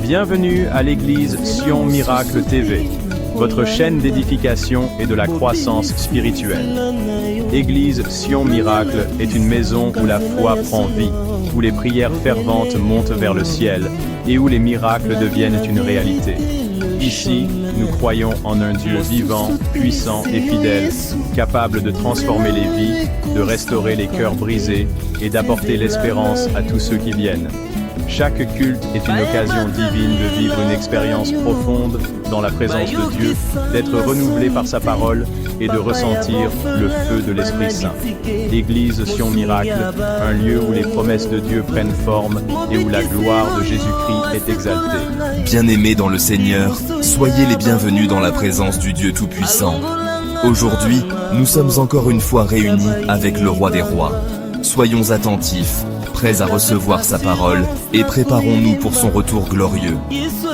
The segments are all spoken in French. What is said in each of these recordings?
Bienvenue à l'église Sion Miracle TV, votre chaîne d'édification et de la croissance spirituelle. Église Sion Miracle est une maison où la foi prend vie, où les prières ferventes montent vers le ciel et où les miracles deviennent une réalité. Ici, nous croyons en un Dieu vivant, puissant et fidèle, capable de transformer les vies, de restaurer les cœurs brisés et d'apporter l'espérance à tous ceux qui viennent. Chaque culte est une occasion divine de vivre une expérience profonde dans la présence de Dieu, d'être renouvelé par sa parole et de ressentir le feu de l'Esprit Saint. Église Sion Miracle, un lieu où les promesses de Dieu prennent forme et où la gloire de Jésus-Christ est exaltée. Bien-aimés dans le Seigneur, soyez les bienvenus dans la présence du Dieu Tout-Puissant. Aujourd'hui, nous sommes encore une fois réunis avec le Roi des Rois. Soyons attentifs, prêts à recevoir sa parole, et préparons-nous pour son retour glorieux.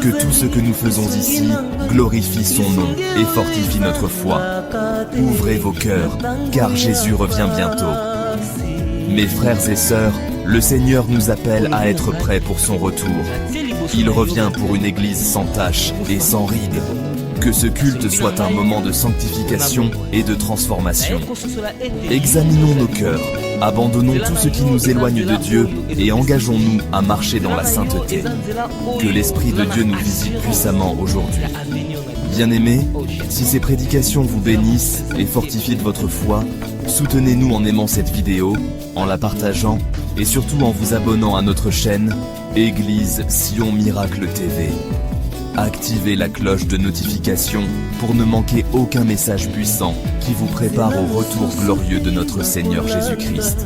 Que tout ce que nous faisons ici glorifie son nom et fortifie notre foi. Ouvrez vos cœurs, car Jésus revient bientôt. Mes frères et sœurs, le Seigneur nous appelle à être prêts pour son retour. Il revient pour une église sans tache et sans rides. Que ce culte soit un moment de sanctification et de transformation. Examinons nos cœurs, abandonnons tout ce qui nous éloigne de Dieu et engageons-nous à marcher dans la sainteté. Que l'Esprit de Dieu nous visite puissamment aujourd'hui. Bien-aimés, si ces prédications vous bénissent et fortifient de votre foi, soutenez-nous en aimant cette vidéo, en la partageant et surtout en vous abonnant à notre chaîne Église Sion Miracle TV. Activez la cloche de notification pour ne manquer aucun message puissant qui vous prépare au retour glorieux de notre Seigneur Jésus-Christ.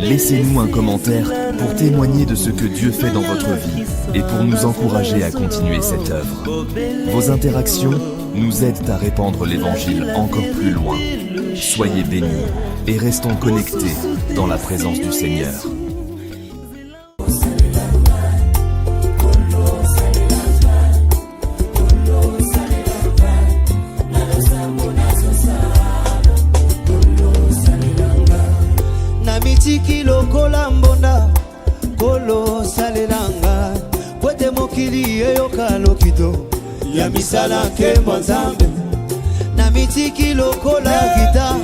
Laissez-nous un commentaire pour témoigner de ce que Dieu fait dans votre vie et pour nous encourager à continuer cette œuvre. Vos interactions nous aident à répandre l'Évangile encore plus loin. Soyez bénis et restons connectés dans la présence du Seigneur. Mitiki lokola mbonda kolo salelanga kwete mokili eyoka lokito ya misala nkembo nzambe na mitiki lokola gita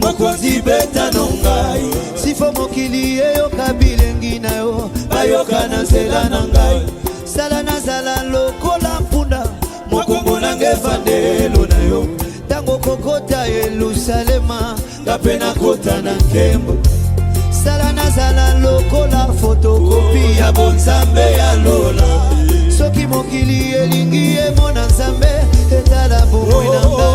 mokonzi beta nongai sifo mokili eyoka bilengi na yo bayoka na nzela na ngai sala nazala lokola mpunda mokombo nange vandelo na yo tango kokota Yerusalema ngape nakota na nkembo sala nazala lokola fotokopi ya bonzambe ya lola soki mokili elingi emona nzambe etala bomoi na ngai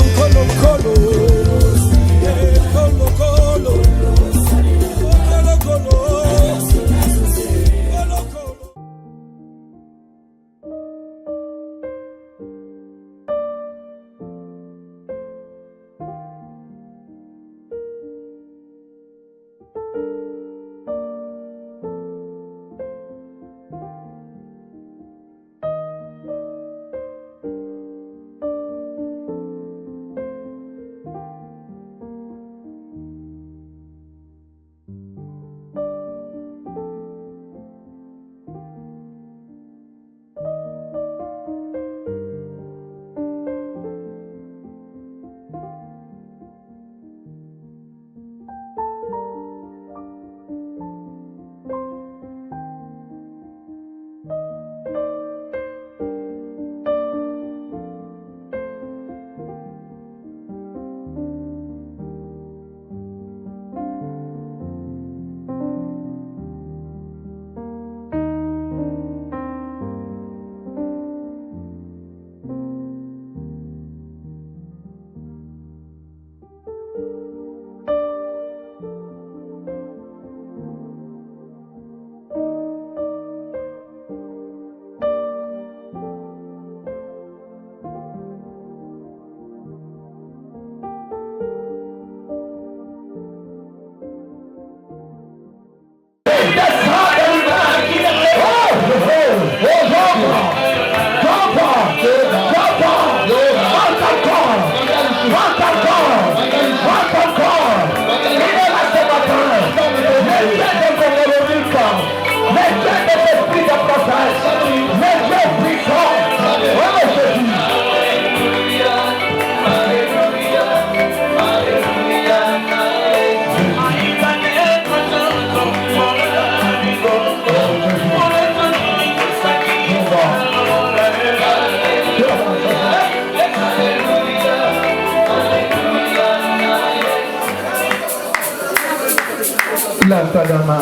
Tadama,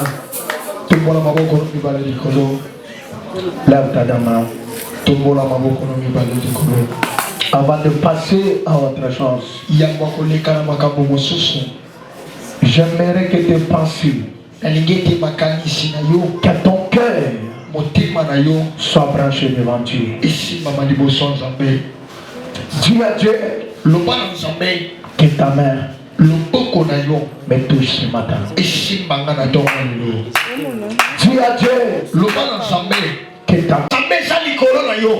tumbola maboko no mibale likolo. Lève ta main, tumbola maboko no mibale likolo. Avant de passer à autre chose, j'aimerais que tes pensées, que ton cœur soit branché devant Dieu. Dis à Dieu que ta main me touche ce matin. Dis à Dieu que ta main,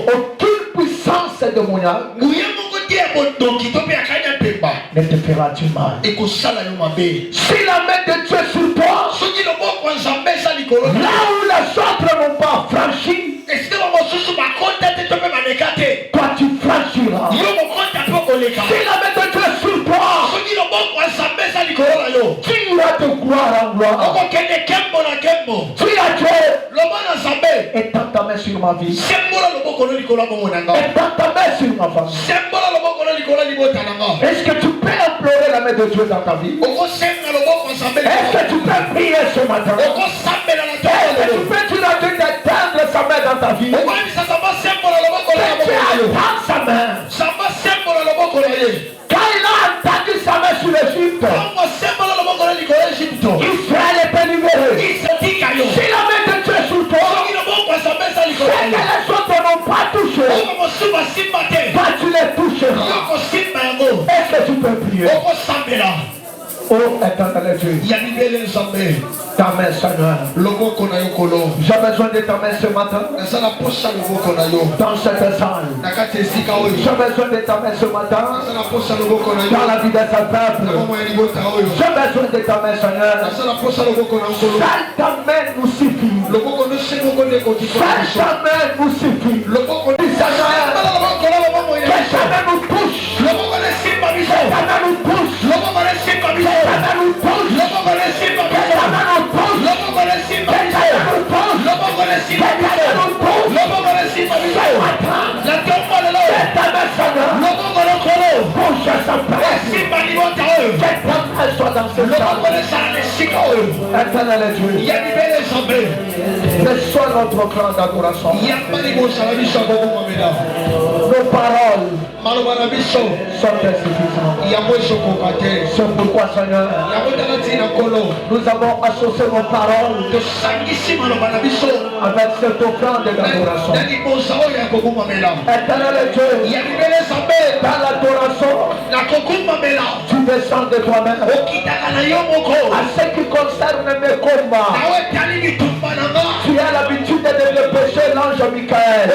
aucune puissance de mon âme ne te fera du mal. Si la main de Dieu est sur toi, là où les autres n'ont pas franchi, toi tu franchiras. Si la main de Dieu est sur toi, tu iras de gloire en gloire. Dis à Dieu, étends ta main sur ma vie, étends ta main sur ma famille. Est-ce que tu peux implorer la main de Dieu dans ta vie? Est-ce que tu peux prier ce matin? Est-ce que tu peux dire à Dieu d'éteindre sa main dans ta vie? Attends sa main. Quand il a entendu sa main sur l'Égypte, Israël était libéré. Si la main de Dieu est sur toi, c'est que les autres n'ont pas touché, toi tu les toucheras. Est-ce que tu peux prier? Oh, éternel Dieu, ta main, Seigneur. J'ai besoin de ta main ce matin. Dans cette salle, j'ai besoin de ta main ce matin. Dans la vie de ta peuple, j'ai besoin de ta main, Seigneur. Seule ta main nous suffit. Seule ta main nous suffit. Seigneur, que jamais nous touche. Que jamais nous touche. Reçois notre clan d'adoration. Nos paroles sont insuffisantes. C'est pourquoi, Seigneur, nous avons associé nos paroles avec cette offrande d'adoration. Éternel Dieu, dans l'adoration, tu descends de toi-même. À ce qui concerne mes combats, tu as l'habitude de dépêcher l'ange Michael. À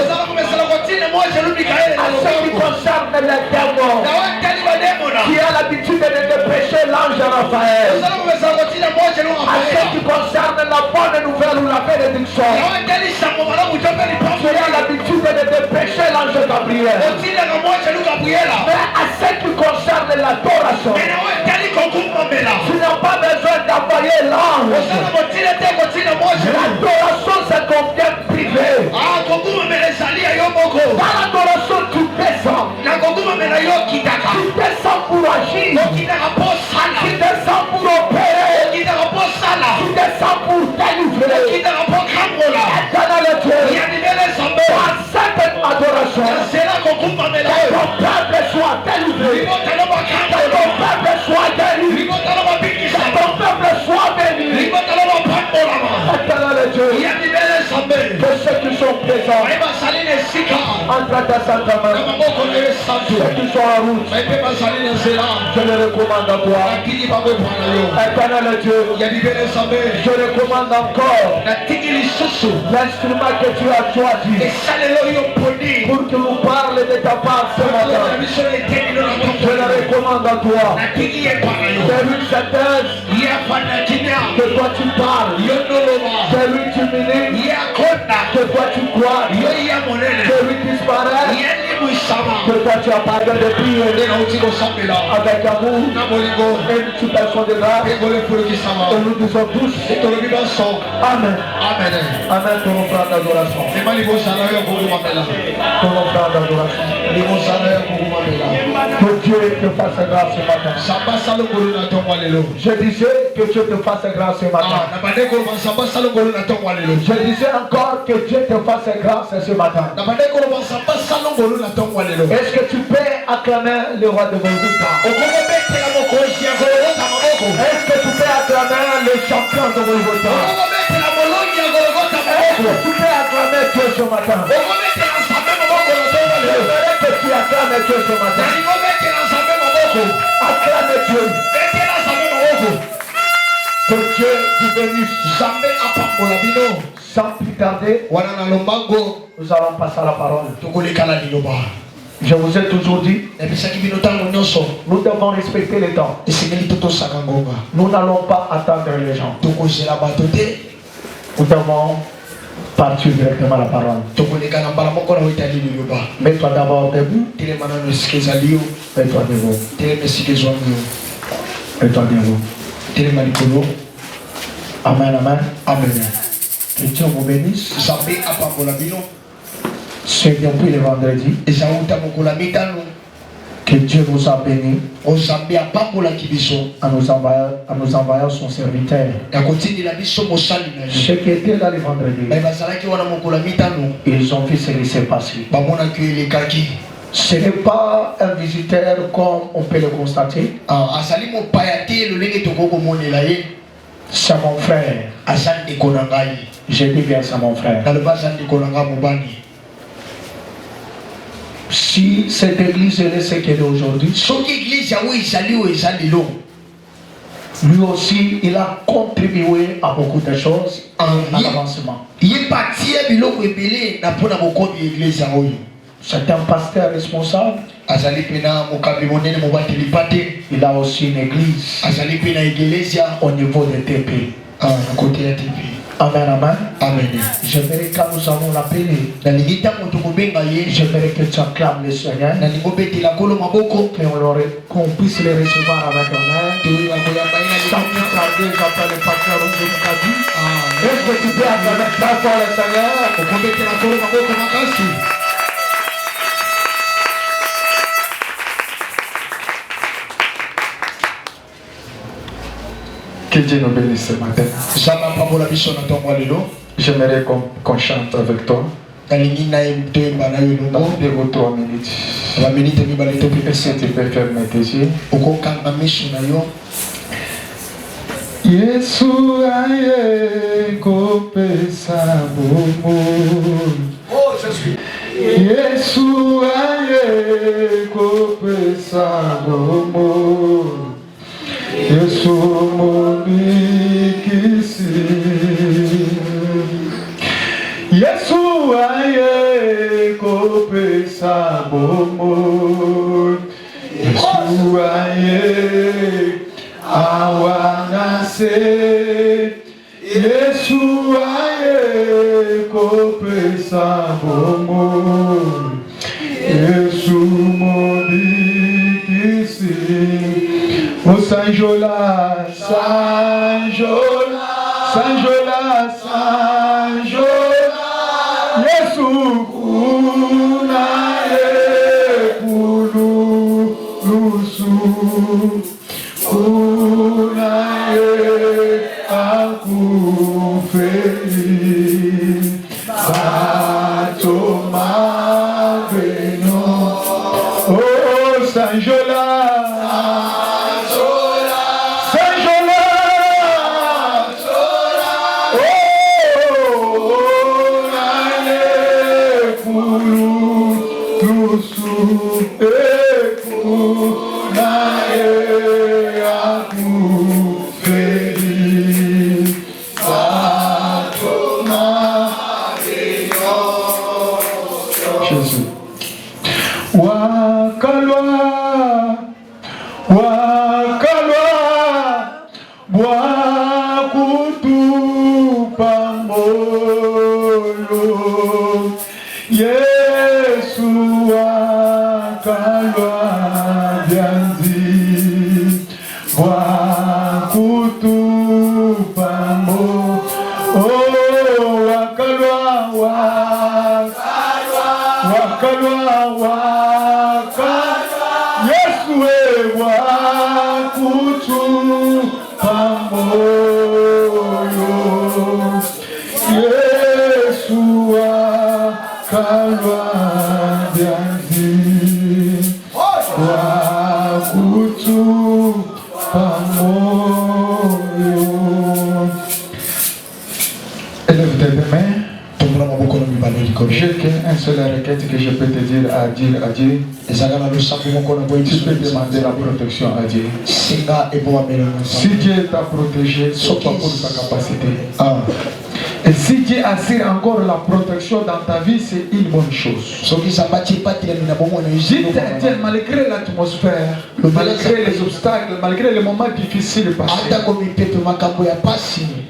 ce qui concerne les démons, tu as l'habitude de dépêcher l'ange Raphaël. À ce qui concerne la bonne nouvelle ou la bénédiction, tu as l'habitude de dépêcher l'ange Gabriel. Mais à ce qui concerne l'adoration, tu n'as pas besoin d'envoyer l'ange. L'adoration, c'est qu'on vient privé. Dans l'adoration, tu descends. Tu descends pour agir. Tu descends pour opérer. Tu descends pour délivrer. Éternel Dieu, dans cette adoration, que ton peuple soit délivré. Que ton peuple soit guéri. Que ton peuple soit béni. Éternel Dieu, que ceux qui sont présents entre ta sainte main. Ceux qui sont en route, je les recommande à toi. Éternel Dieu, je recommande encore l'instrument que tu as choisi pour que nous parle de ta part ce matin. Je le recommande à toi. C'est une synthèse que toi tu parles. C'est lui qui ministre que toi tu crois. C'est lui qui disparaît que toi tu as pardonné de prier avec amour et une supplication de grâce. Et nous disons tous Amen. Amen pour nos frères d'adoration. Pour nos frères d'adoration. Que Dieu te fasse grâce ce matin. Je disais que Dieu te fasse grâce ce matin. Je disais encore que Dieu te fasse grâce ce matin. Est-ce que tu peux acclamer le roi de Golgotha? Est-ce que tu peux acclamer le champion de Golgotha? Est-ce que tu peux acclamer Dieu ce matin? Je voudrais que tu acclames Dieu ce matin. Acclame Dieu. Que Dieu te bénisse. Sans plus tarder, nous allons passer à la parole. Je vous ai toujours dit, nous devons respecter les temps. Nous n'allons pas attendre les gens. Nous devons partir directement à la parole. Mets-toi d'abord debout. Mets-toi debout. Mets-toi debout. Amen, amen. Amen. Que Dieu vous bénisse. C'est depuis le vendredi que Dieu vous a béni en nous envoyant son serviteur. Ce qui était là le vendredi, ils ont vu ce qui s'est passé. Ce n'est pas un visiteur comme on peut le constater. C'est mon frère. Je dis bien c'est mon frère. Si cette église est ce qu'elle est aujourd'hui, lui aussi il a contribué à beaucoup de choses à l'avancement. C'est un pasteur responsable. Il a aussi une église au niveau de TP. Amen, amen. Amen. J'aimerais que nous allons l'appeler. J'aimerais que tu acclames le Seigneur. Qu'on puisse les recevoir avec honneur. Sans plus tarder, j'appelle le pasteur Oumboukadi. Est-ce que tu peux acclamer très fort le Seigneur? Que Dieu nous bénisse ce matin. J'aimerais qu'on chante avec toi. Dans 2 ou 3 minutes. Et si tu peux fermer tes yeux. Yesu aye kopesa bomo. Yesu aye kopesa bomo. Yesu mobikisi. Yesu aye kopesa bomo. Yesu aye awanase. Yesu aye kopesa bomo. Yesu mobikisi. O Sanjola, Sanjola, Sanjola, Sanjola, Yesu kuna ekulu lusu, kuna akufeli, batoma beno. Oh Sanjola. Kulu waka Yesu ewa kutu pamoyo Yesu wakalwa bianzi wakutu pamoyo. Élève tes deux mains. J'ai qu'un seul requête que je peux te dire à Dieu. Tu peux demander la protection à Dieu. Si Dieu t'a protégé, c'est pas pour sa capacité. Et si Dieu assure encore la protection dans ta vie, c'est une bonne chose. Dieu, malgré l'atmosphère, malgré les obstacles, malgré les moments difficiles passés,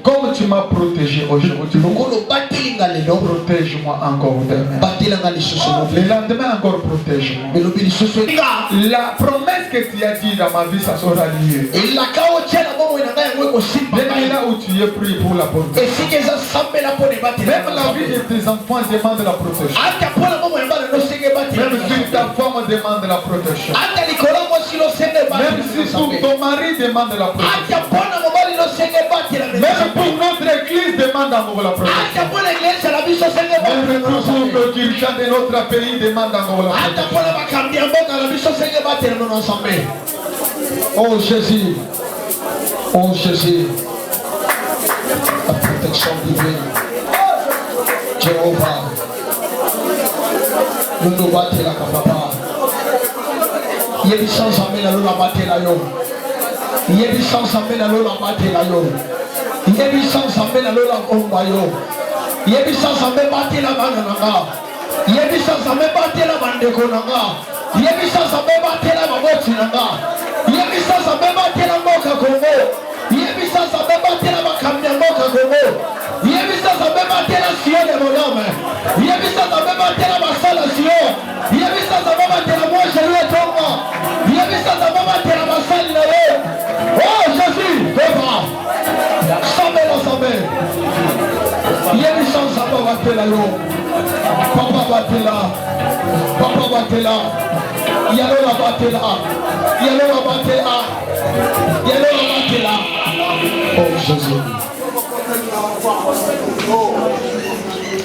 comme tu m'as protégé aujourd'hui, protège-moi encore demain. Le lendemain encore protège-moi. La promesse que tu as dit dans ma vie, ça sera lieu. Même là où tu es pris pour la protection. Même la vie de tes enfants demande la protection. Même si ta femme demande la protection. Même si ton mari demande la protection. Même pour notre église demande encore la protection. Même pour nos dirigeants de notre pays demande encore la protection. Oh Jésus. Oh Jésus. La protection divine. Jéhovah. Nous nous battons la papa. Il y a des chances à mettre la batte là yo. Il y a des chances à mettre la batte là yo. Il y a des chances à mettre la omba yo. Il y a des chances à mettre la banana. Il y a des chances à mettre la bandeko nanga. Il y a des chances à mettre la baboti nanga. Il y a des chances à mettre la moka Congo. Il y a des chances à mettre la makamia moka Congo. Il y a des chances à mettre la Sion de mon homme. Il y a des chances à mettre la Masala Sion. Il y a des chances à mettre la moi je lui ai tombé. Il y a des chances à mettre la Masala là. Oh Jésus, devant. Samé la samé. Il y a des chances à mettre la yo. Papa batte là. Papa batte là. Il y a la batte là. Il y a la batte là. Il y a la batte là. Oh Jésus.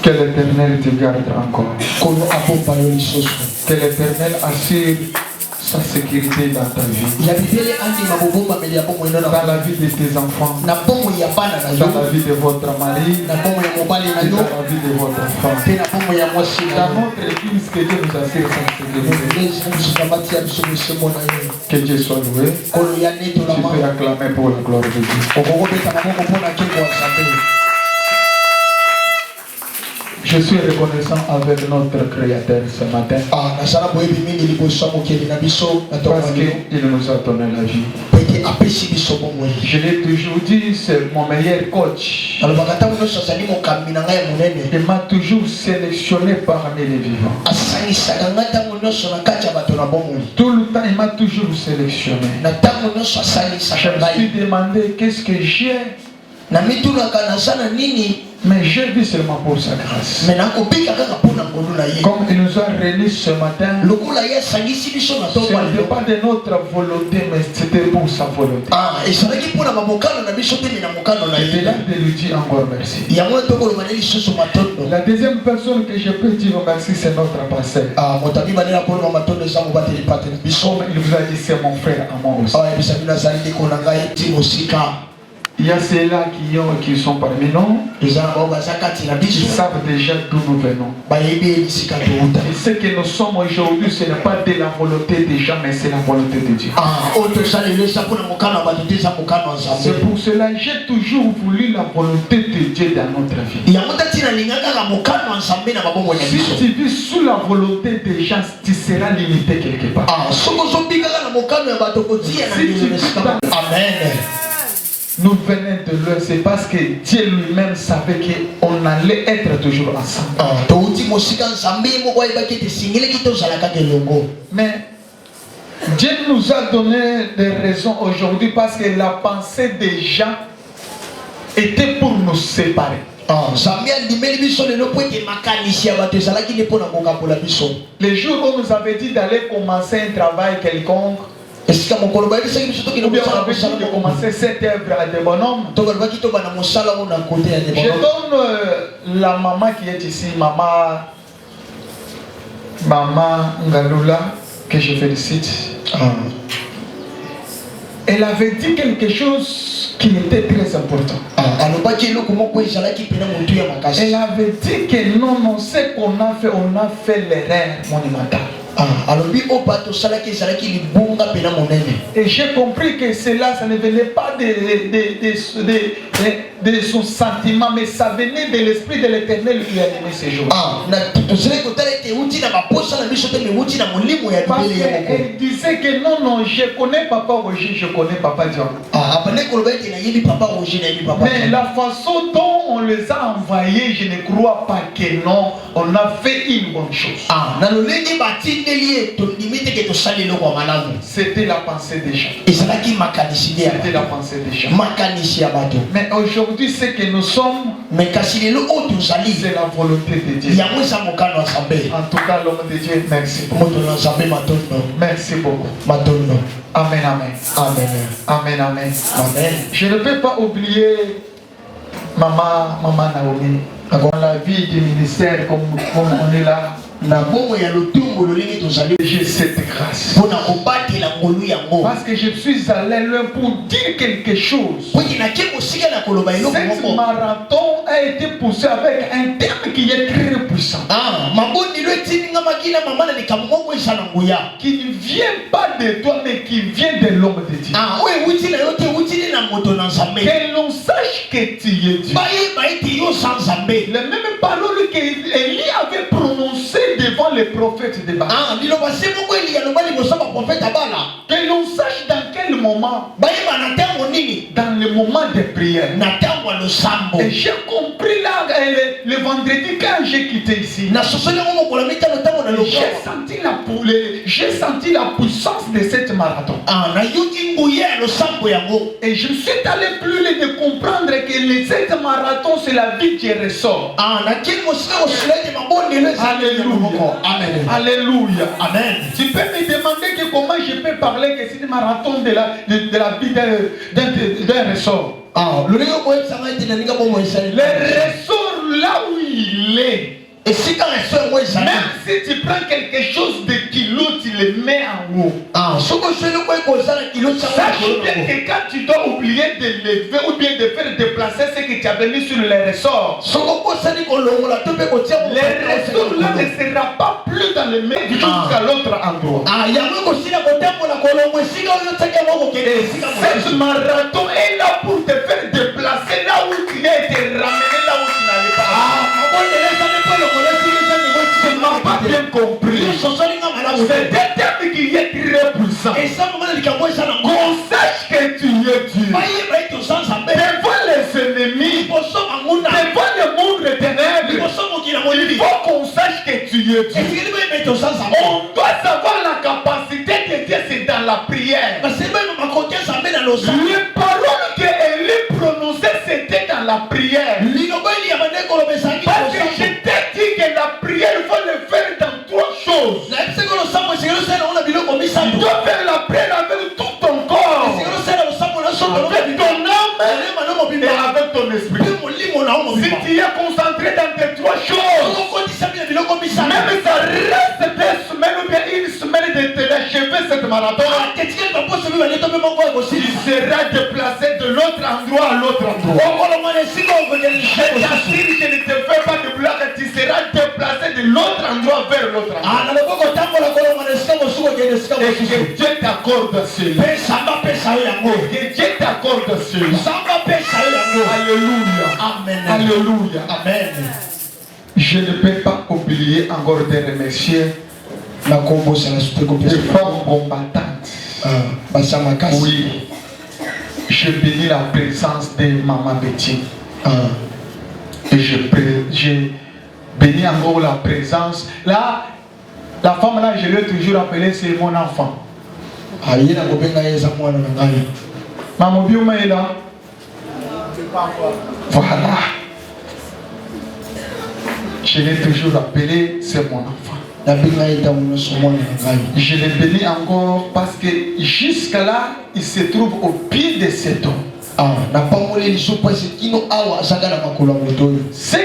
Que l'Éternel te garde encore. Que l'Éternel assure sa sécurité dans ta vie. Dans la vie de tes enfants. Dans la vie de votre mari. Dans la vie de votre femme. Dans notre église, que Dieu nous assure sa sécurité. Que Dieu soit loué. Tu peux acclamer pour la gloire de Dieu. Je suis reconnaissant avec notre Créateur ce matin. Parce qu'il nous a donné la vie. Je l'ai toujours dit, c'est mon meilleur coach. Il m'a toujours sélectionné parmi les vivants. Tout le temps, il m'a toujours sélectionné. Je me suis demandé qu'est-ce que j'ai. Mais je vis seulement pour sa grâce. Comme il nous a réunis ce matin, ce n'était pas de notre volonté, mais c'était pour sa volonté. Et c'est là de lui dire encore merci. La deuxième personne que je peux dire merci, c'est notre pasteur. Comme il vous a dit, c'est mon frère à moi aussi. Il y a ceux-là qui sont parmi nous. Ils savent déjà d'où nous venons. Et ce que nous sommes aujourd'hui, ce n'est pas de la volonté des gens, mais c'est la volonté de Dieu. C'est pour cela que j'ai toujours voulu la volonté de Dieu dans notre vie. Si tu vis sous la volonté des gens, tu seras limité quelque part. Amen. Nous venons de loin, c'est parce que Dieu lui-même savait qu'on allait être toujours ensemble. Mais Dieu nous a donné des raisons aujourd'hui parce que la pensée des gens était pour nous séparer. Les jours où nous avait dit d'aller commencer un travail quelconque, ou bien on avait dit de commencer cette œuvre à des bonhommes. Je donne la maman qui est ici, maman Ngalula, que je félicite. Elle avait dit quelque chose qui était très important. Elle avait dit que non, ce qu'on a fait l'erreur monumentale. Et j'ai compris que cela, ça ne venait pas de son sentiment, mais ça venait de l'Esprit de l'Éternel qui animait ces jours. Parce qu'elle disait que non, je connais Papa Roger, je connais Papa Dion. Mais la façon dont on les a envoyés, je ne crois pas que non, on a fait une bonne chose. C'était la pensée des gens. C'était la pensée des gens. Mais aujourd'hui, ce que nous sommes, c'est la volonté de Dieu. En tout cas, l'homme de Dieu, merci beaucoup. Merci beaucoup. Amen, amen. Amen, amen. Je ne peux pas oublier Maman Naomi. Dans la vie du ministère, comme on est là, j'ai cette grâce. Parce que je suis allé loin pour dire quelque chose. Cette marathon a été poussé avec un terme qui est très puissant. Qui ne vient pas de toi, mais qui vient de l'homme de Dieu. Que l'on sache que tu es Dieu. Les mêmes paroles qu'Élie avait prononcées devant les prophètes de Baal. Que l'on sache dans quel moment. Dans le moment de prière. Et j'ai compris là le vendredi quand j'ai quitté ici. J'ai senti la puissance de cette marathon. Et je suis allé plus loin de comprendre que cette marathon c'est la vie qui ressort. Alléluia. Amen. Alléluia. Amen. Tu peux me demander que comment je peux parler que c'est un marathon de la vie d'un ressort. Le ressort là où il est. Et si même si tu prends quelque chose de kilo, tu le mets en haut. Sache bien que quand tu dois oublier de lever ou bien de faire déplacer ce que tu as mis sur le ressort, le ressort là ne sera pas plus dans le même jusqu'à l'autre endroit. Cette marathon est là pour te faire déplacer là où tu es et te ramener là où tu n'allais pas. Je n'ai pas bien compris. C'est un terme qui est très puissant. Qu'on sache que tu es Dieu. Devant les ennemis, devant le monde des ténèbres, il faut qu'on sache que tu es Dieu. On doit savoir la capacité de Dieu, c'est dans la prière. Les paroles qu'Élie prononçait, c'était dans la prière. Parce que je t'ai dit que la prière, il faut le faire dans trois choses. Tu dois faire la prière avec tout ton corps, avec ton âme et avec ton esprit. Si tu es concentré dans tes trois choses, même ça reste 2 semaines ou bien 1 semaine de t'achever cette marathon, tu seras déplacé de l'autre endroit à l'autre endroit. Je t'assure, je ne te fais pas de blague, tu seras déplacé de l'autre endroit vers l'autre endroit. Et que Dieu t'accorde cela. Que Dieu t'accorde cela. Alléluia. Amen. Alléluia. Amen. Je ne peux pas oublier encore de remercier les femmes combattantes. Oui. Je bénis la présence de Maman Betty. Et je bénis encore la présence. Là, la femme là, je l'ai toujours appelée, c'est mon enfant. Maman Bioma est là. Voilà. Je l'ai toujours appelé, c'est mon enfant. Je l'ai béni encore parce que jusqu'à là, il se trouve au pied de cet homme. Ce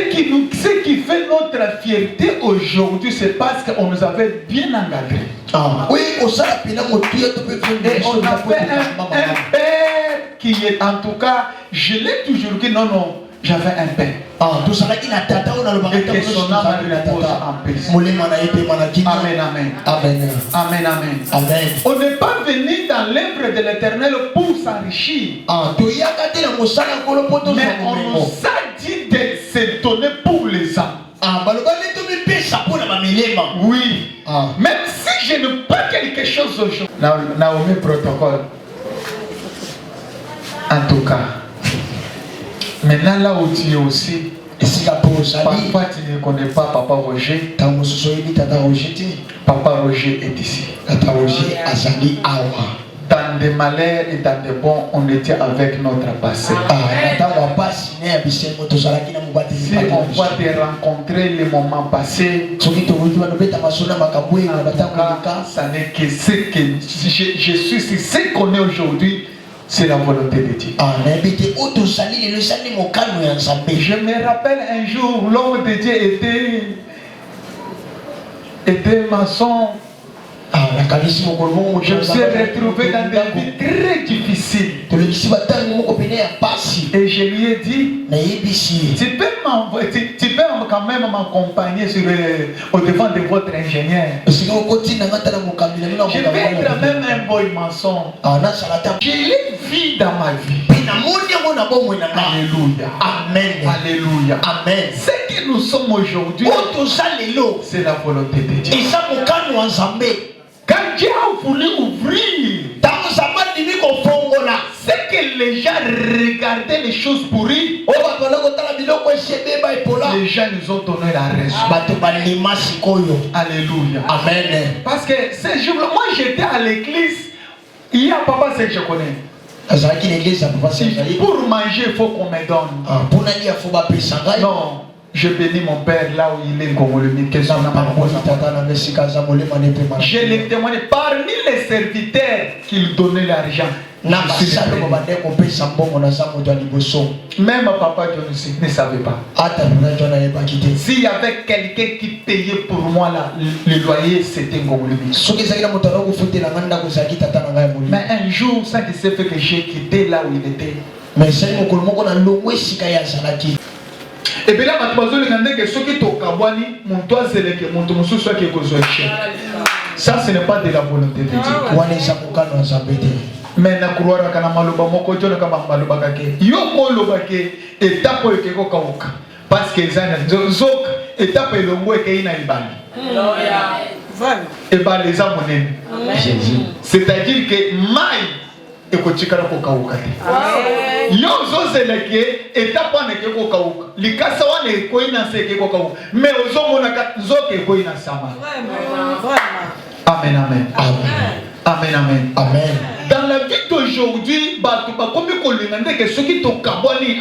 qui fait notre fierté aujourd'hui, c'est parce qu'on nous avait bien encadrés. Oui, Et on avait un père qui est, en tout cas, je l'ai toujours dit, non, j'avais un père. Et que son âme repose en paix. Amen, amen. Amen, amen. Amen. On n'est pas venu dans l'œuvre de l'Éternel pour s'enrichir. Mais on nous a dit de se donner pour les âmes. Oui. Même si je n'ai pas quelque chose aujourd'hui. Naomi protocole. En tout cas. Maintenant là où tu es aussi. Parfois tu ne connais pas Papa Roger. Papa Roger est ici. Dans des malheurs et dans des bons, on était avec notre passé. Si on va te rencontrer les moments passés, ça n'est que ce que je suis, c'est ce qu'on est aujourd'hui. C'est la volonté de Dieu. Je me rappelle un jour, l'homme de Dieu était maçon. Je me suis retrouvé dans des vies très difficiles. Et je lui ai dit, tu peux quand même m'accompagner au devant de votre ingénieur. Je vais être même un boy maçon. Je l'ai vu dans ma vie. Alléluia. Amen. Alléluia. Amen. Ce que nous sommes aujourd'hui, c'est la volonté de Dieu. Quand Dieu a voulu ouvrir, c'est que les gens regardaient les choses pourries. Les gens nous ont donné la raison. Alléluia. Amen. Parce que ce jour-là, moi j'étais à l'église. Il y a papa, c'est que je connais. Pour manger, il faut qu'on me donne. Non. Je bénis mon père là où il est. Je l'ai témoigné parmi les serviteurs qu'il donnait l'argent. Même papa John ne savait pas. S'il y avait quelqu'un qui payait pour moi là, le loyer, c'était Ngomolumi. Mais un jour, ça qui s'est fait que j'ai quitté là où il était. Et bien là, ça, ce n'est pas de la volonté de Dieu. Mais na couloir kana maloba moko jono kama maloba kake yo ko loba ke étape ke ko kauka parce que zana zok étape longo ke ina ibali et ba les amonene c'est-à-dire que mai e ko chikara ko kauka yo zo zeleke étape wana ke ko kauka likasa wana ko ina se ke ko kauka mais ozomona ka zoke ko ina sama. Amen, amen, amen. Amen, amen, amen. Dans la vie d'aujourd'hui, ceux qui t'ont cabani,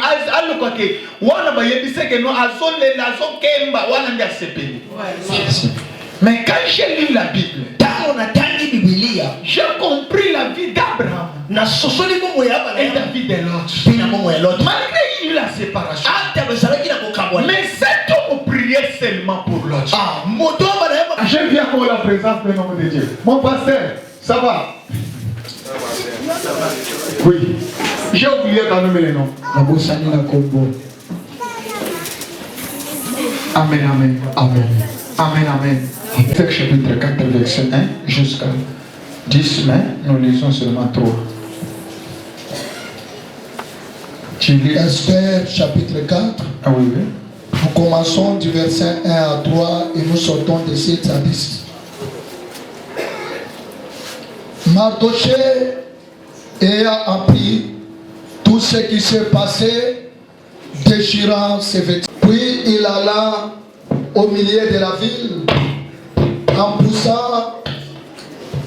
mais quand j'ai lu la Bible, j'ai compris la vie d'Abraham et la vie de l'autre. Malgré il y a eu la séparation, mais cet homme priait seulement pour l'autre. Je viens pour la présence du nom de Dieu. Mon pasteur, ça va? Oui. J'ai oublié de nommer les noms. Amen, amen, amen. Amen, amen. Chapitre 4, verset 1 jusqu'à 10, mais nous lisons seulement 3. Esther, chapitre 4. Ah oui, oui. Nous commençons du verset 1 à 3 et nous sortons de 7 à 10. Mardoché ayant appris tout ce qui s'est passé, déchirant ses vêtements. Puis il alla au milieu de la ville en poussant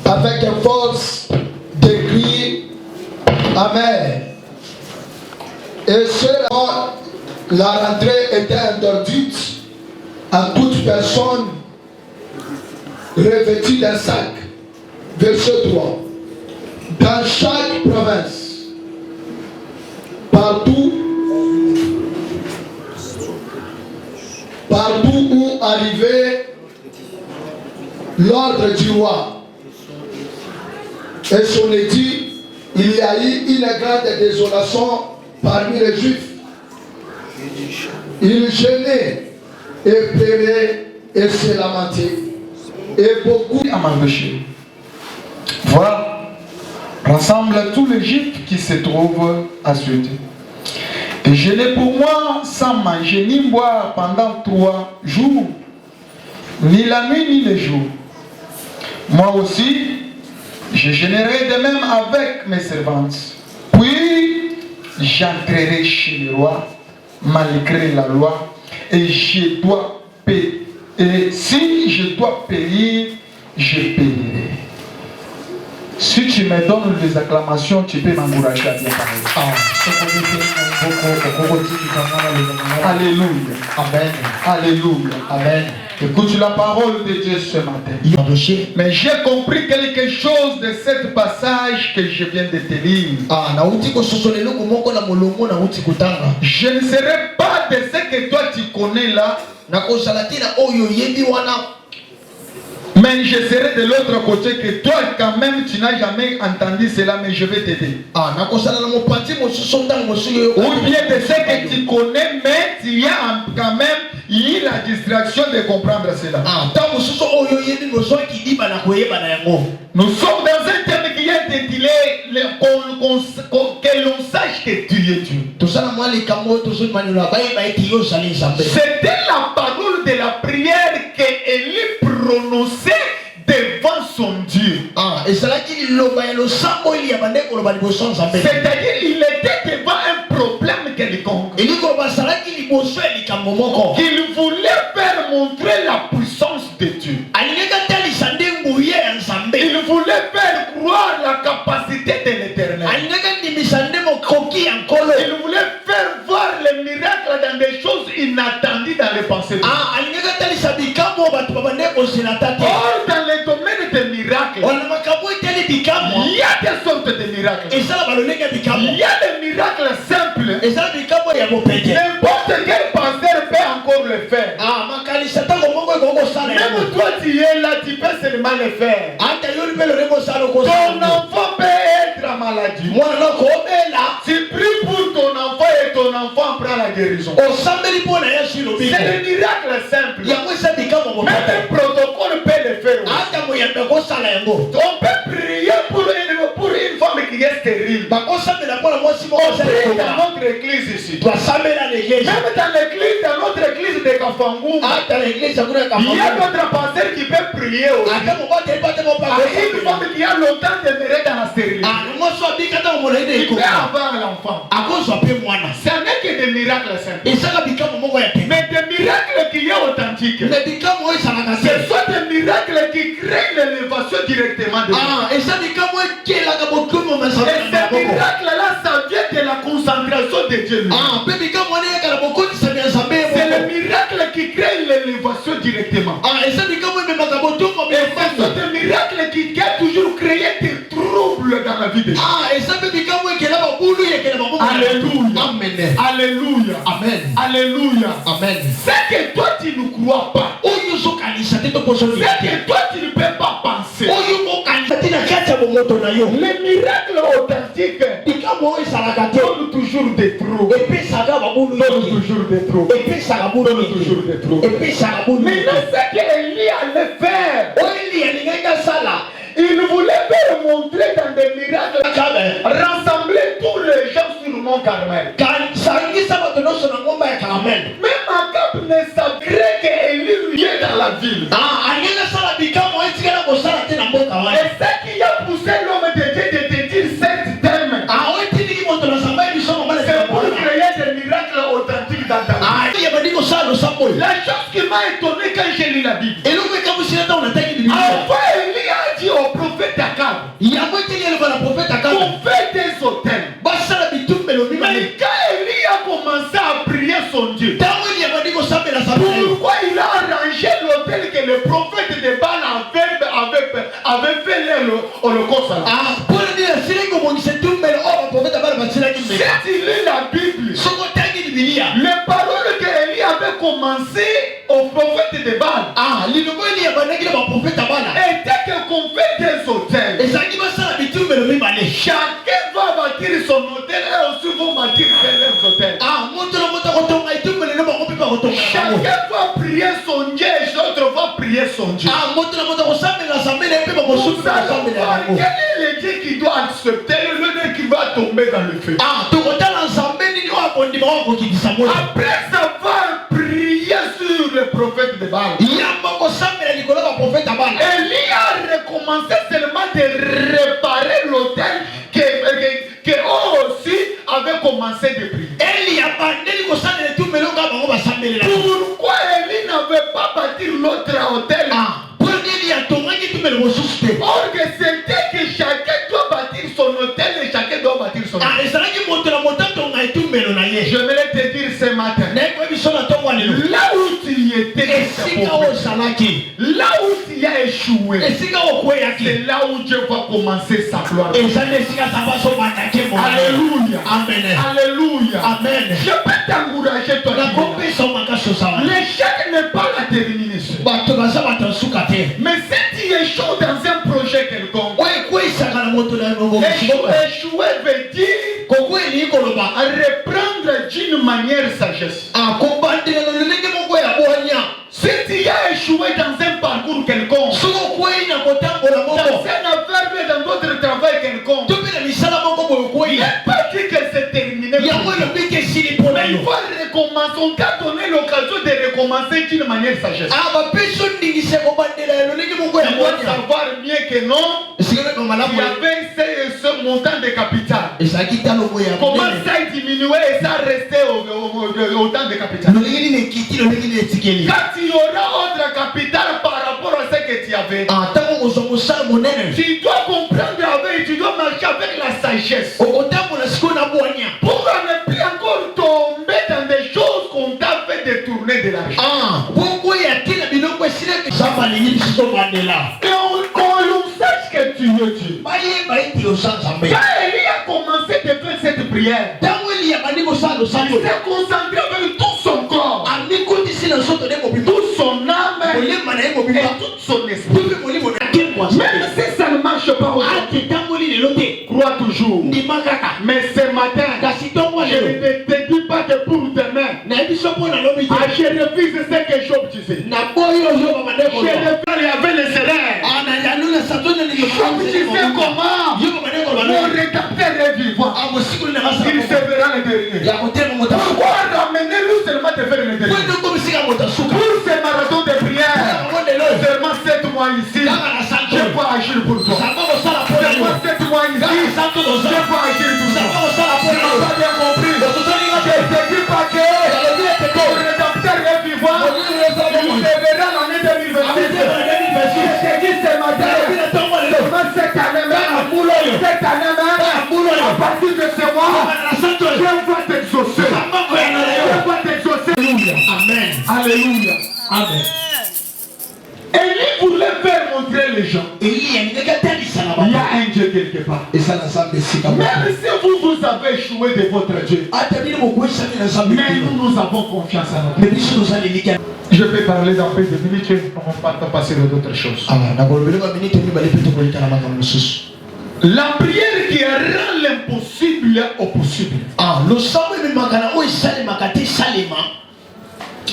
avec force des cris amers. Et seulement la rentrée était interdite à toute personne revêtue d'un sac. Verset 3. Dans chaque province, partout où arrivait l'ordre du roi et son édit, il y a eu une grande désolation parmi les Juifs. Ils gênaient et pleuraient et se lamentaient. Et beaucoup à m'empêcher. Voilà, rassemble tous les Juifs qui se trouvent à Sud. Et jeûner pour moi sans manger ni boire pendant 3 jours, ni la nuit ni le jour. Moi aussi, je jeûnerai de même avec mes servantes. Puis, j'entrerai chez le roi, malgré la loi, et je dois payer. Et si je dois payer, je payerai. Si tu me donnes des acclamations, tu peux m'encourager à bien parler. Alléluia. Amen. Alléluia. Amen. Écoute la parole de Dieu ce matin. Mais j'ai compris quelque chose de ce passage que je viens de te lire. Je ne serai pas de ce que toi tu connais là. Mais je serai de l'autre côté que toi quand même tu n'as jamais entendu cela, mais je vais t'aider. Ou bien de ce que tu connais, mais tu as quand même eu la distraction de comprendre cela. Nous sommes dans un thème qui est intitulé que l'on sache que tu es Dieu. C'était la parole de la prière qu'Élie prononçait devant son Dieu. C'est-à-dire il était devant un problème quelconque. Il voulait faire montrer la puissance de Dieu. Il voulait faire croire la capacité de l'Éternel. Il voulait faire voir les miracles dans des choses inattendues dans les pensées. Or, dans le domaine des miracles, il y a des sortes de miracles. Il y a des miracles simples. N'importe quel pasteur peut encore le faire. Même toi tu es là, tu peux seulement le faire. Ton enfant peut être en maladie. Tu pries pour ton enfant et ton enfant prend la guérison. C'est le miracle simple. Même le protocole peut le faire aussi. On peut prier pour une femme qui est stérile. On prie dans notre église ici. Même dans l'église, dans notre église de Kafangou, il y a notre pasteur qui peut prier aussi. Une femme qui a longtemps demeuré dans la stérilité, il peut avoir l'enfant. Ce n'est que des miracles simples. Mais des miracles qui sont authentiques. Ce sont des miracles qui créent l'élévation directement de Dieu. Et ces miracles-là, ça vient de la concentration de Dieu. C'est le miracle qui crée l'élévation directement. Et ce sont des miracles qui ont toujours créé des troubles dans la vie de Dieu. Alléluia. Amen. Alléluia. Amen. Alléluia. Amen. C'est que toi tu ne crois pas. C'est que toi tu ne peux pas penser. Les miracles authentiques donnent toujours des trous. Donnent toujours des trous. Donnent toujours des trous. Maintenant c'est qu'Élie allait faire. Il voulait faire montrer dans des miracles, rassembler tous les gens sur le mont Carmel. Même Akab ne savait qu'Élie est dans la ville. Et ce qui a poussé l'homme de Dieu de dire cette thème, c'est pour créer des miracles authentiques dans ta vie. La chose qui m'a étonné quand j'ai lu la Bible, enfin Élie a dit au prophète Akab, on fait des hôtels. Mais quand Élie a commencé à prier son Dieu, pourquoi il a avait fait l'Holocauste. Si tu lis la Bible, les paroles qu'Élie avait commencé au prophète de Baal était que qu'on fait des hôtels. Chacun va bâtir son hôtel et aussi vont bâtir leurs hôtels. Chacun va prier son Dieu et l'autre va prier son Dieu. Vous allez voir quel est le Dieu qui doit accepter le Dieu qui va tomber dans le feu. Après avoir prié sur le prophète de Baal, Élie a recommencé seulement de réparer l'autel que eux aussi avaient commencé de prier. Pourquoi Élie n'avait pas bâti l'autre hôtel? Or que c'était que chacun doit bâtir son hôtel et chacun doit bâtir son hôtel. Je voulais te dire ce matin, là où tu étais, là où tu as échoué, c'est là où Dieu va commencer sa gloire. Alléluia. Amen. Alléluia. Amen. Je peux t'encourager toi. L'échec n'est pas la termination. Mais si tu échoues dans un projet quelconque, échouer veut dire reprendre d'une manière sagesse. Si tu as échoué dans un parcours quelconque, dans un affaire, dans d'autres travail quelconque, il n'est pas dit que c'est terminé. Mais il faut recommencer. On t'a donné l'occasion de recommencer d'une manière sagesse. Tu dois savoir mieux que non. Il y avait ce montant de capital. Comment ça a diminué et ça restait autant de capital? Quand il y aura autre capital par rapport à ce que tu avais, tu dois comprendre avec, tu dois marcher avec la sagesse pour ne plus encore tomber dans des choses qu'on t'a fait détourner de l'argent. Et on sache que tu es Dieu. Quand Élie a commencé de faire cette prière, il s'est concentré avec tout son corps, toute son âme et tout son esprit. Même si ça ne marche pas aujourd'hui, crois toujours. Mais ce matin, je ne te dis pas que pour demain, je refuse ce que Job disait. Je refuse, il y avait les erreurs. Job disait comment mon rédacteur est vivant. Il se verra le dernier. Pourquoi ramenez-nous seulement de faire le dernier? Pour ce marathon de prière, seulement 7 mois ici, je peux agir pour toi. Seulement 7 mois ici, je peux agir pour toi. Tu n'as pas bien compris. Je ne te dis pas que ton rédacteur est vivant. Il se verra l'année 2026. Je te dis ce matin, seulement cette année même, à partir de ce mois, Dieu va t'exaucer. Dieu va t'exaucer. Amen. Alléluia. Amen. Élie voulait faire montrer les gens. Il y a un Dieu quelque part. Même si vous avez échoué de votre Dieu, mais nous avons confiance en notre Dieu. Je peux parler d'un peu de minutes, on va passer à d'autres choses. La prière qui rend l'impossible au possible.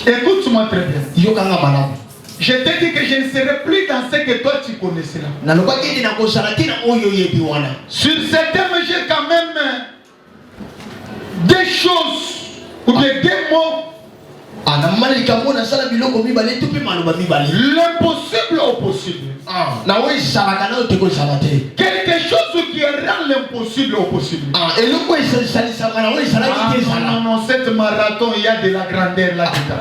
Écoute-moi très bien. Je t'ai dit que je ne serai plus dans ce que toi tu connaissais là. Sur cette thème, j'ai quand même des choses ou des mots. L'impossible au possible. Quelque chose qui rend l'impossible au possible. Non, cette marathon, il y a de la grandeur là-dedans.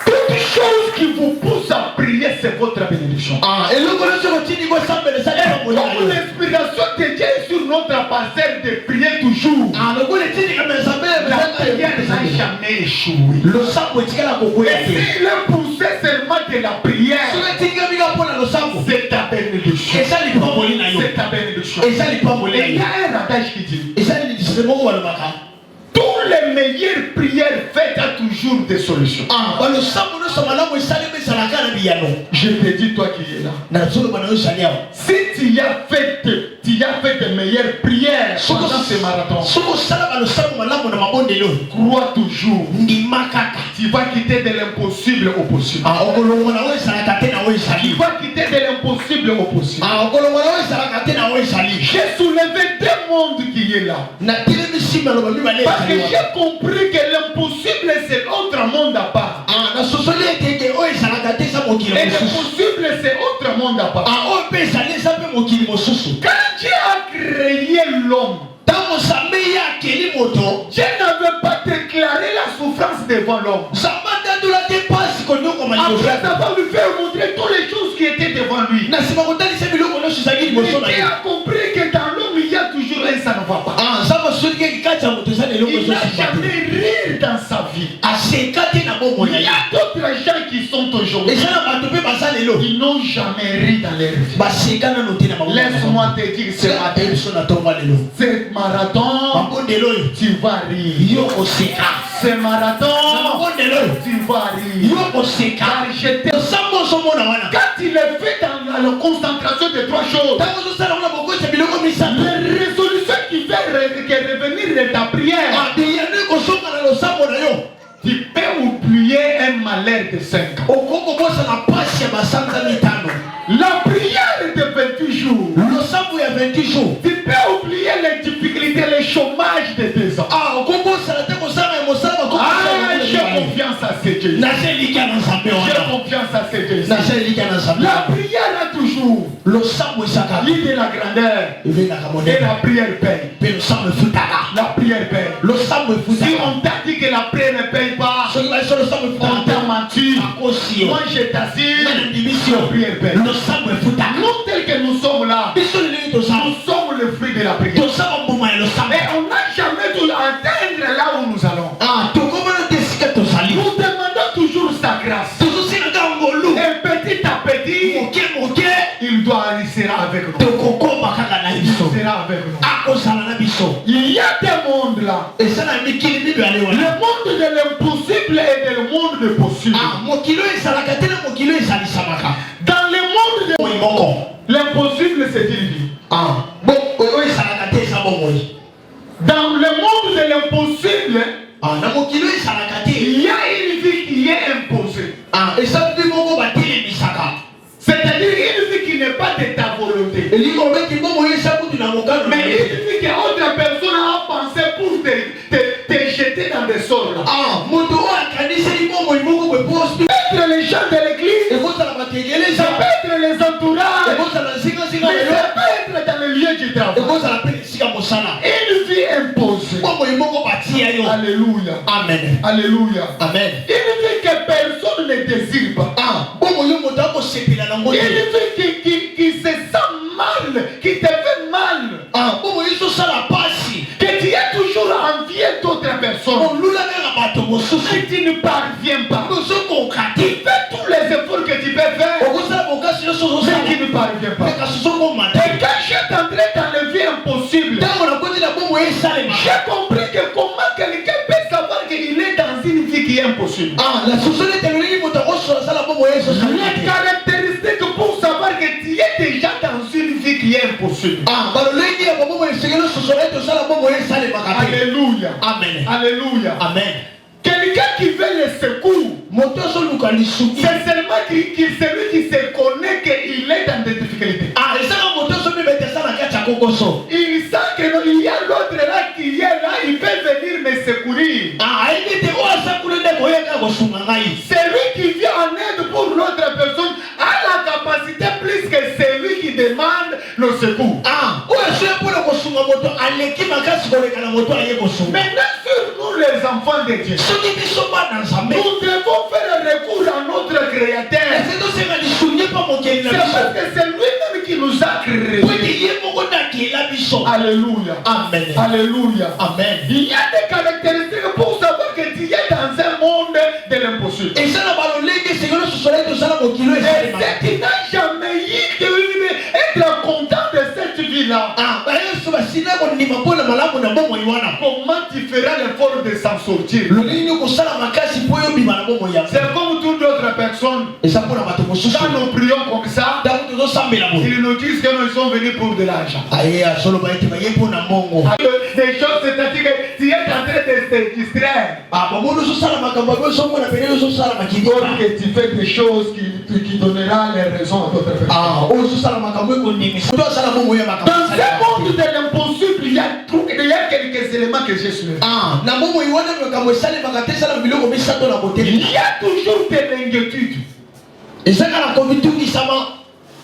Toute chose qui vous pousse à prier, c'est votre bénédiction. L'inspiration de Dieu est sur notre parcelle de prier toujours. La prière n'a jamais échoué. Et s'il est poussé seulement de la prière, ta bénédiction. Et ça, il pas Et il y a un adage qui dit Et ça, il dit c'est bon ou le maca. toutes les meilleures prières faites a toujours des solutions. Ah, bah le sambo nous sommes là, mais ça les met sur la canne biano. Je te dis, toi qui es là, si tu as fait des meilleures prières pendant ce marathon, crois toujours, tu vas quitter de l'impossible au possible. Tu vas quitter de l'impossible au possible. J'ai soulevé deux mondes qui est là. Parce que j'ai compris que l'impossible c'est autre monde à part. Et l'impossible c'est autre monde à part. Quand Dieu a créé l'homme, Dieu n'avait pas déclaré la souffrance devant l'homme. Après avoir lui fait montrer toutes les choses qui étaient devant lui, il a compris que dans l'homme il y a toujours un ça ne va pas. Il n'a jamais rire dans sa vie. Il y a d'autres gens qui sont aujourd'hui, ils n'ont jamais ri dans leur vie. Laisse-moi te dire ce marathon, tu vas rire. Ce marathon, tu vas rire. Car j'étais quand il est fait dans la concentration de trois choses, les résolutions qui veulent revenir de ta prière, tu peux oublier un malheur de 5 ans. La prière de 28 jours, tu peux oublier les difficultés, les chômages de 2 ans. J'ai confiance à ce Dieu. J'ai confiance à ce Dieu. La prière a toujours l'idée de la grandeur. Et la prière paye. La prière paye. Si on t'a dit que la prière ne paye pas, on t'a menti. Moi je t'assure, la prière paye. Nous tels que nous sommes là, nous sommes le fruit de la prière. Et on n'a jamais dû atteindre là où nous allons. Nous demandons toujours sa grâce. Et petit à petit, il sera avec nous. Il sera avec nous. Il y a des mondes là. Le monde de l'impossible et le monde de possible. Dans le monde de l'impossible, c'est une vie. Dans le monde de l'impossible, il y a une vie qui est imposée. C'est-à-dire une vie qui n'est pas de ta volonté. Mais une vie que autre personne a pensé pour te jeter dans des sorts. Peut-être les gens de l'église, ça peut être les entourages, mais ça peut être dans le lieu du travail. Une vie imposée. Alléluia. Amen. Alléluia. Amen. Une vie que personne ne désire pas. Une vie qui se sent mal, qui te fait mal. Que tu es toujours envié d'autres personnes. Et tu ne parviens pas. Tu fais tous les efforts que tu peux faire, mais tu ne parviens pas. Et quand je suis entré dans la vie impossible, j'ai compris que comment quelqu'un peut savoir qu'il est dans une vie qui est impossible. Les caractéristiques pour savoir que tu es déjà dans une vie qui est impossible. Alléluia. Amen. Alléluia. Amen. Quelqu'un qui veut le secours, c'est seulement celui qui se connaît qu'il est dans des difficultés. Il sent qu'il y a l'autre là qui est là, il peut venir me secourir. Celui qui vient en aide pour l'autre personne a la capacité plus que celui qui demande le secours. Maintenant sur nous les enfants de Dieu, nous devons faire recours à notre Créateur. C'est parce que c'est lui-même qui nous a créés. Alléluia. Amen. Alléluia. Amen. Il y a des caractéristiques pour savoir que tu es dans un monde de l'impossible. Et ce qui n'a jamais eu de être content de cette vie Comment tu feras l'effort de s'en sortir? C'est comme toute autre personne. Quand nous prions comme ça, ils nous disent que nous sommes venus pour de l'argent. Des choses, c'est-à-dire que tu es en train de te distraire. Que tu fais des choses qui donneront les raisons à d'autres personnes. Dans ce monde de l'impossible, il y a quelques éléments que j'ai soulevés. Il y a toujours des inquiétudes.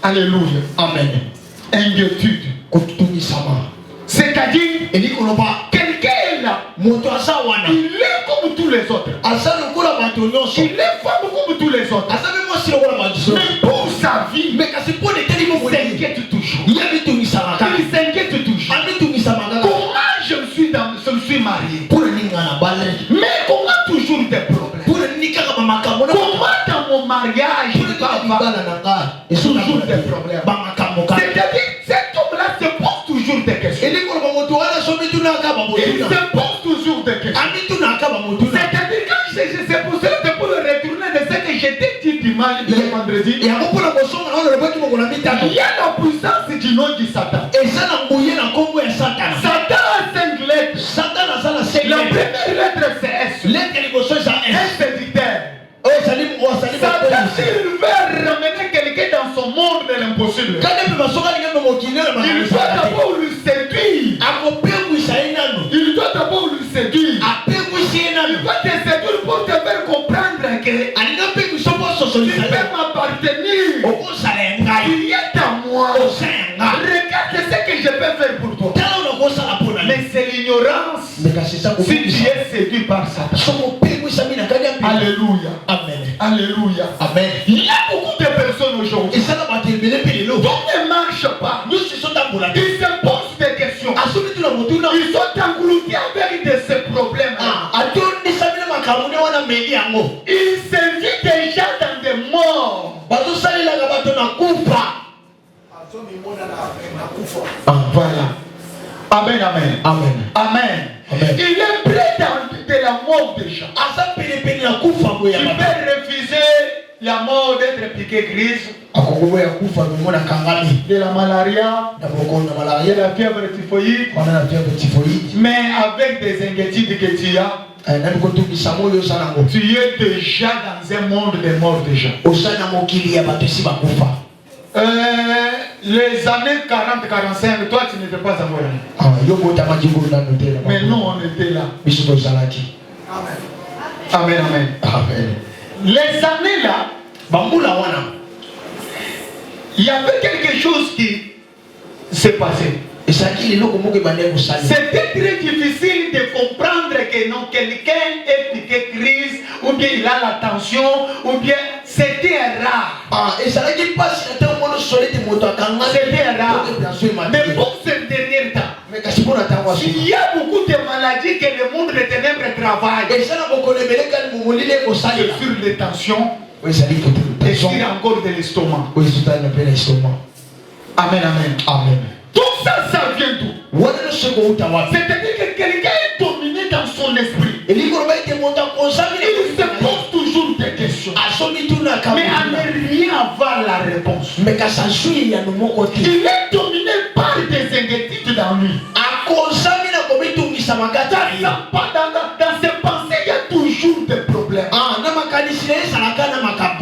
Alléluia. Amen. Inquiétude. C'est-à-dire, quelqu'un est là. Il est comme tous les autres. Il est femme comme tous les autres. Mais pour sa vie, il s'inquiète toujours. Il s'inquiète toujours. Comment je suis marié? Mais comment toujours des problèmes? Comment dans mon mariage il va toujours des problèmes? C'est-à-dire cet homme-là se pose toujours des questions. Il se pose toujours des questions. C'est-à-dire quand c'est pour cela que pour le retourner de ce que j'étais dit dimanche, le vendredi, il y a la puissance du nom de Satan. Satan a 5 lettres. La première lettre c'est S. Un séducteur. Satan, s'il veut ramener quelqu'un dans son monde de l'impossible, il doit d'abord lui séduire. Il doit d'abord lui séduire. Il doit te séduire pour te faire comprendre que tu peux m'appartenir. Tu es à moi. Regarde ce que je peux faire pour toi. Mais c'est l'ignorance si tu es séduit par Satan. Alléluia. Amen. Alléluia. Amen. Il y a beaucoup de personnes aujourd'hui. Tout ne marche pas. Ils se posent des questions. Ils sont engloutis avec de ces problèmes. Ils se vivent déjà dans des morts. Voilà. Amen, amen. Amen. Amen. Amen. Il est près de la mort déjà. Tu peux refuser la mort d'être piqué grise, de la malaria, de la fièvre typhoïde, mais avec des inquiétudes que tu as, tu es déjà dans un monde de mort déjà. Les années 40-45, toi tu n'étais pas à voir. Mais nous on était là. Amen. Amen, amen. Amen. Les années là, il y avait quelque chose qui s'est passé. C'était très difficile de comprendre que non, quelqu'un est piqué crise, ou bien il a la tension, ou bien c'était rare. C'était rare. Mais pour ce dernier temps, il y a beaucoup de maladies que le monde des ténèbres travaille. Sur les tensions, et sur encore de l'estomac. Amen, amen. Amen. Tout ça, ça vient d'où? C'est-à-dire que quelqu'un est dominé dans son esprit. Il se pose toujours des questions. Mais à ne rien avoir la réponse. Il est dominé par des inquiétudes dans lui. Dans ses pensées, il y a toujours des problèmes.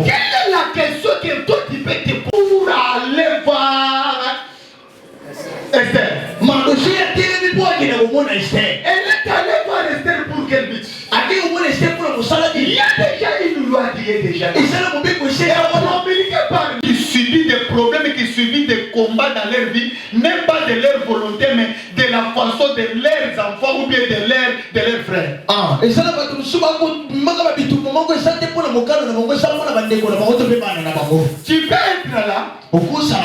Quelle est la question que toi tu peux te poser pour aller voir Esther? Elle est allée voir Esther pour quel but? Il y a déjà une loi qui est déjà là. Qui subit des problèmes, qui subit des combats dans leur vie, même pas de leur volonté, mais de la façon de leurs enfants ou bien de leurs frères. Tu peux être là,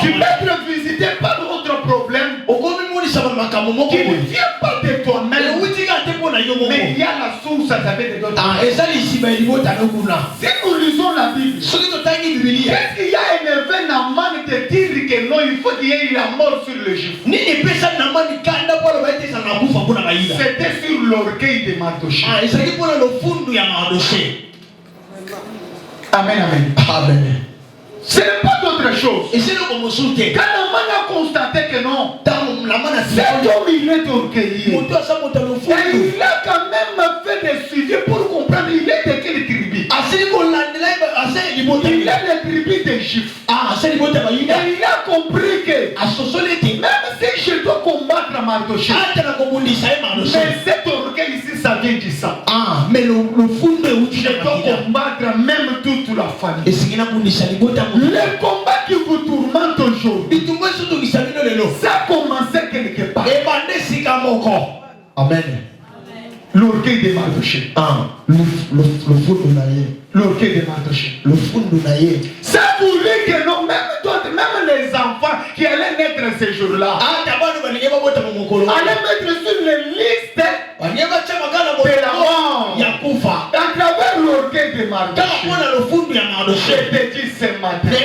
tu peux être visité par d'autres problèmes qui ne viennent pas de toi-même, mais il y a la source à savoir de d'autres. Si nous lisons la Bible, est-ce qu'il y a un événement de dire que non, il faut qu'il y ait la mort sur le juif? C'était sur l'orgueil de Mardoché. Amen, amen. Amen. Ce n'est pas d'autre chose. Quand la main a constaté que non, cet homme il est orgueilleux. Et il a quand même fait des sujets pour comprendre il est de quelle tribu. Il est de tribu des Juifs. Et il a compris que même si je dois combattre Mardoché, mais cet orgueil ici ça vient du sang. Mais le fond de Je dois combattre même toute la famille. Le combat qui vous tourmente aujourd'hui, ça a commencé quelque part. Amen. L'orgueil de Mardoché. L'orgueil de Mardoché. Ça voulait que non, même les enfants qui allaient naître ces jours-là, allaient mettre sur les listes de la mort. À travers l'orgueil de Mardoché. Je te dis ce matin,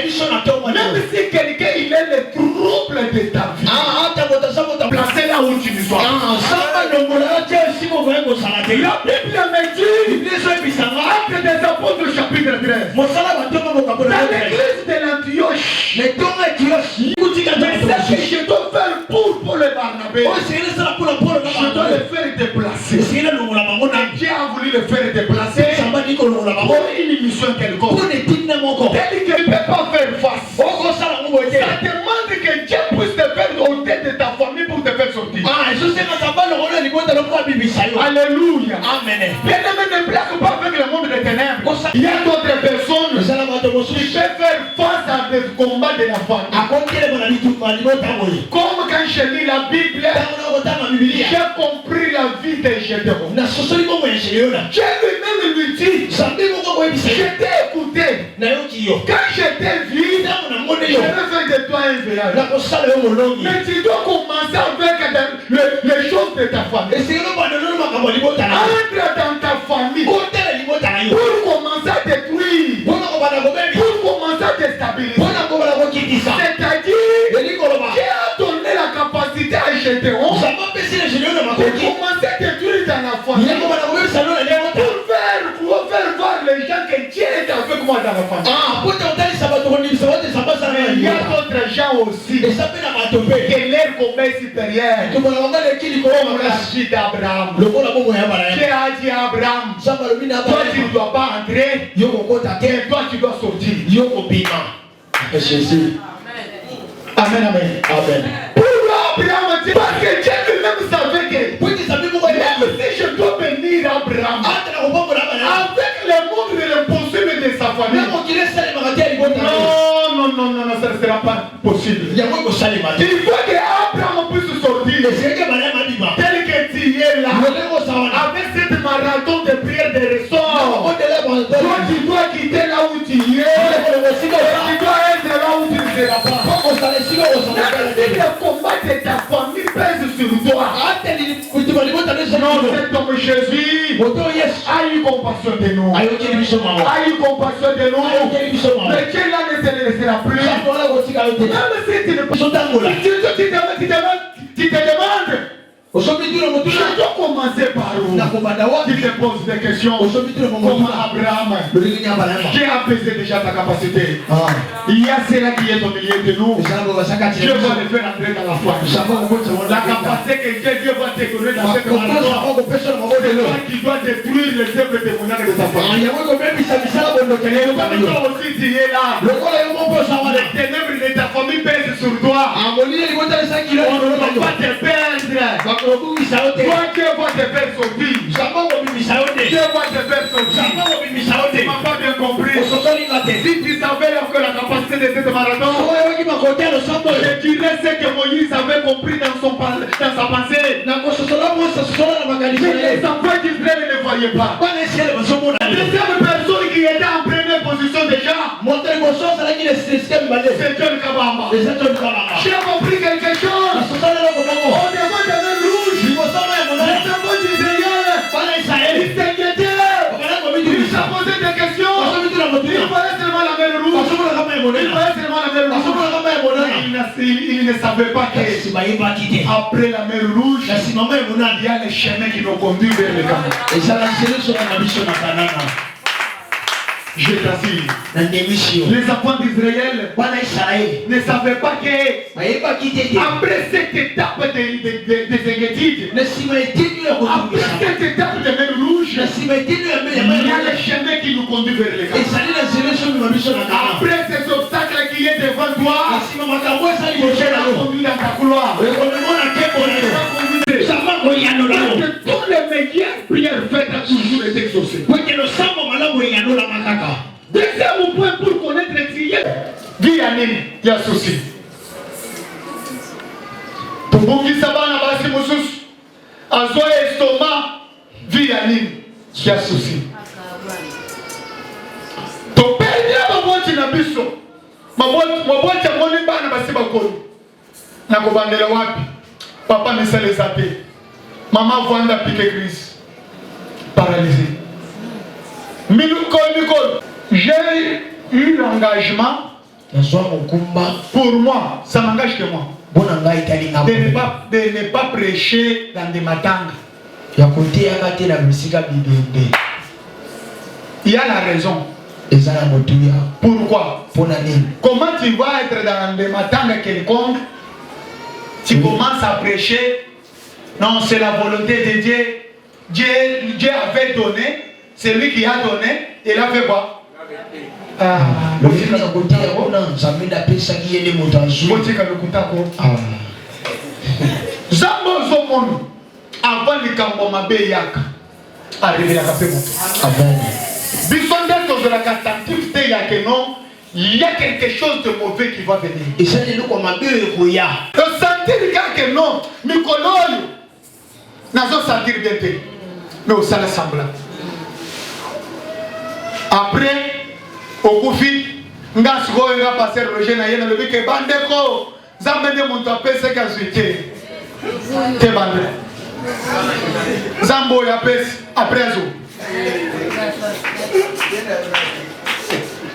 même si quelqu'un il a le trouble de ta vie, placez là où tu sois. La Bible me dit, Actes des Apôtres chapitre 13, dans l'église de l'Antioche, mais ce que je dois faire pour le Barnabé, je dois le faire déplacer. Et Dieu a voulu le faire déplacer pour une mission quelconque. Tel qu'il ne peut pas faire face. Ça demande que Dieu puisse te faire ôter de ta famille pour te faire sortir. Alléluia. Amen. Bien-aimé, ne blague pas avec le monde des ténèbres. Il y a d'autres personnes qui peuvent faire face à des combats de la famille. Comme quand je lis la Bible, j'ai compris la vie de Gédéon. Dieu lui-même lui dit, je t'ai écouté. Quand j'étais vide, je vais faire de toi un village. Mais tu dois commencer avec les choses de ta famille. Entre dans ta famille pour commencer à détruire, pour commencer à déstabiliser. C'est-à-dire, Dieu a donné la capacité à Gédéon pour commencer à détruire dans la famille. Pour faire voir les gens que Dieu est avec moi dans la famille. Il y a d'autres gens aussi que leur combat est supérieur. Comme la vie d'Abraham. Dieu a dit à Abraham, toi tu ne dois pas entrer, et toi tu dois sortir. Jésus. Amen, amen. Amen. Pourquoi Abraham a dit? Parce que Dieu lui-même savait que même si je dois bénir Abraham avec le monde de l'impossible de sa famille, non, ça ne sera pas possible. Il faut que Abraham puisse sortir tel que tu es là avec cette marathon de prière de ressort. Toi tu dois quitter là où tu es, tu dois être là où tu ne seras pas. Même si le combat de ta famille pèse sur toi, non, cet homme Jésus a eu compassion de nous. A eu compassion de nous. Mais Dieu là ne te laissera plus. Même si tu ne peux pas, tu te demandes, je dois commencer par où? Tu te poses des questions. Comme Abraham, qui a pesé déjà ta capacité. Il y a cela qui est au milieu de nous. Dieu va le faire entrer dans la foi. La capacité que Dieu va te donner dans cette marathon, c'est toi qui dois détruire les œuvres démoniaques de ta famille. Et toi aussi tu es là. Les ténèbres de ta famille pèsent sur toi. On ne va pas te perdre. Toi Dieu va te faire sortir. Dieu va te faire sortir. Tu m'as pas bien compris. Si tu savais que la capacité de cette marathon, je dirais ce que Moïse avait compris dans sa pensée. Mais les enfants d'Israël ne le voyaient pas. La deuxième personne qui était en première position déjà, c'est John Kabamba. J'ai compris quelque chose. On demande de même rouge. Les enfants d'Israël, ils s'inquiétaient. Ils se posaient des questions. Ils voyaient seulement la mer rouge. Ils voyaient seulement la mer rouge. Il ils ne savaient pas que après la mer rouge, il y a les chemins qui nous conduisent vers le Canaan. Je t'assure, les enfants d'Israël ne savaient pas que après cette étape des inquiétudes, après cette étape de mer rouge, il y a les chemins qui nous conduisent vers le Canaan. Après ces obstacles qui est devant toi, il va conduire dans ta couloir. Toutes les meilleures prières faites ont toujours été exaucées. Deuxième point pour connaître les prières. Vie anime, il y a souci. Pour vous qui savez, il y a souci. Azoe estomac, vie anime, il y a souci. To perdre ma boîte na biso. Ma boîte ya moni bana basi bakoni. Na kobandela wapi? Papa me sale zaté. Maman vanda piqué crise. Paralysé. J'ai eu l'engagement pour moi, ça m'engage que moi, de ne pas prêcher dans des matangs. Il y a la raison. Pourquoi? Comment tu vas être dans des matangs quelconques? Tu commences à prêcher. Non, c'est la volonté de Dieu. Dieu avait donné. C'est lui qui a donné. Et il a fait quoi? Zambo Zomon avant le Kambomabé Yak arrivé à Kapé Moto. Amen. Bisondel de la catastrophe de Yakenon, il y a quelque chose de mauvais qui va venir. Et ça n'est pas ma belle Koya. Le sentir que non, Mikoloyo, n'a pas sentir bien, mais au salaire semblant. Après, au Koufi, Ngasgo et la passer Roger Nayen, le Biké Bandeko, Zamene Montapé, c'est qu'à suite. T'es bandé. Zambo Yapes, après Zo.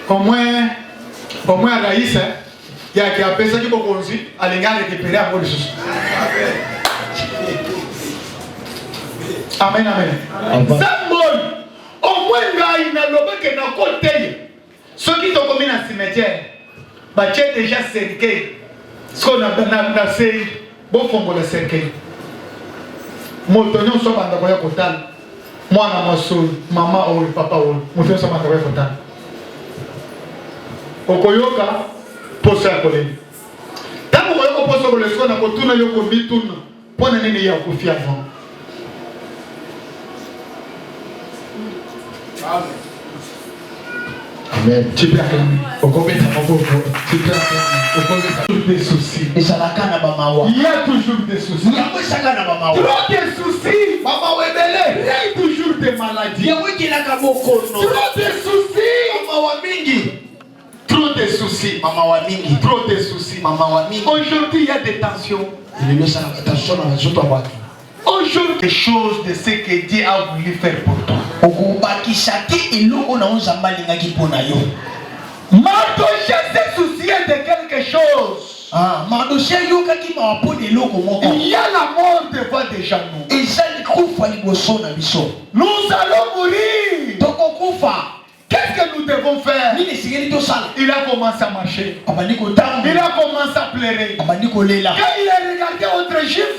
Au moins à Raïs, il y a qui a pensé qu'il faut qu'on dise, à l'égard récupérer à Maurice. Amen, amen. Zambo. Au moins, il n'a pas que dans côté. Ceux qui sont commis dans le cimetière, tu es déjà cerqué. Ce qu'on a fait, bon, il faut le cerquer. Mon tonton soit dans le côté. Moi, ma soeur, maman ou papa ou mon tonton soit dans le côté. Okoyoka, pose à côté. Tant que vous pose sur le soin, on a tourné le côté, tourne. Pour ne pas y avoir confiance avant. Amen. Tu peux acclamer. Tu peux acclamer. Toujours des soucis. Il y a toujours des soucis. Trop de soucis. Il y a toujours des maladies. Trop de soucis. Trop de soucis. Aujourd'hui, il y a des tensions. Aujourd'hui, des choses de ce que Dieu a voulu faire pour toi. Mardoché s'est soucié de quelque chose. Il y a la mort devant déjà nous. Nous allons mourir. Qu'est-ce que nous devons faire? Il a commencé à marcher. Il a commencé à pleurer. Quand il a regardé autre juif,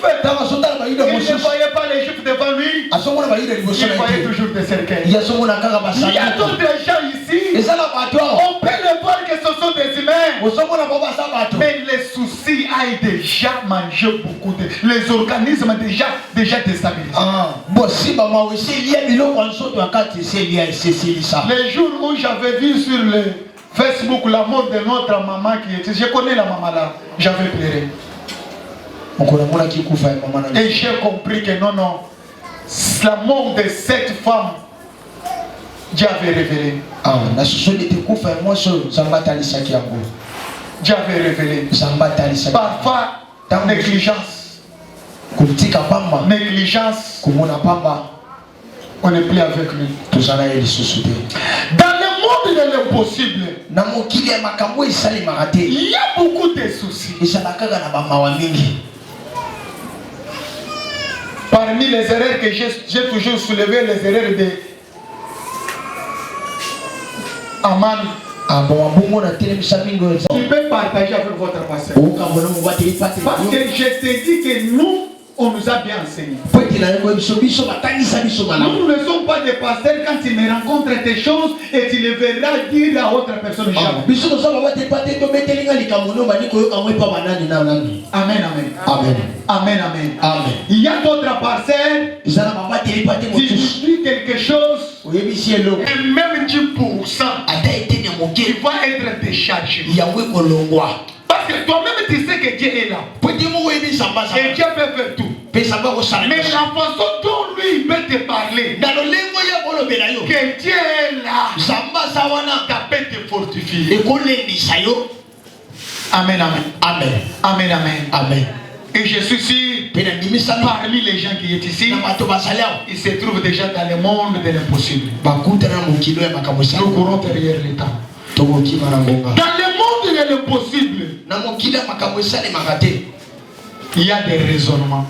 il ne voyait pas les juifs devant lui. Il voyait toujours des cercueils. Il y a d'autres gens ici. On peut le voir que ce sont des humains. Mais les soucis ont déjà mangé beaucoup de... Les organismes déjà déstabilisés. Les jours où j'avais vu sur le Facebook la mort de notre maman qui était... Je connais la maman là. J'avais pleuré. Et j'ai compris que non. La mort de cette femme, Dieu avait révélé. Dieu avait révélé. Parfois, négligence. Négligence. On n'est plus avec lui. Dans le monde de l'impossible, il y a beaucoup de soucis. Parmi les erreurs que j'ai toujours soulevées, les erreurs de Aman. Tu peux partager avec votre pasteur. Parce que je te dis que nous, on nous a bien enseigné. Nous ne sommes pas des pasteurs quand tu me rencontres des choses et tu les verras dire à autre personne jamais. Amen, amen. Amen. Amen, amen. Amen. Il y a d'autres pasteurs, tu dis quelque chose, et même 10%, il va être déchargé. Parce que toi-même tu sais que Dieu est là. Et Dieu peut faire tout. Mais la façon dont lui peut te parler, que Dieu est là, ça peut te fortifier. Amen, amen. Amen. Amen, amen. Amen. Et je suis sûr, parmi les gens qui sont ici, ils se trouvent déjà dans le monde de l'impossible. Nous courons derrière le temps. Dans le monde de l'impossible, il y a des raisonnements.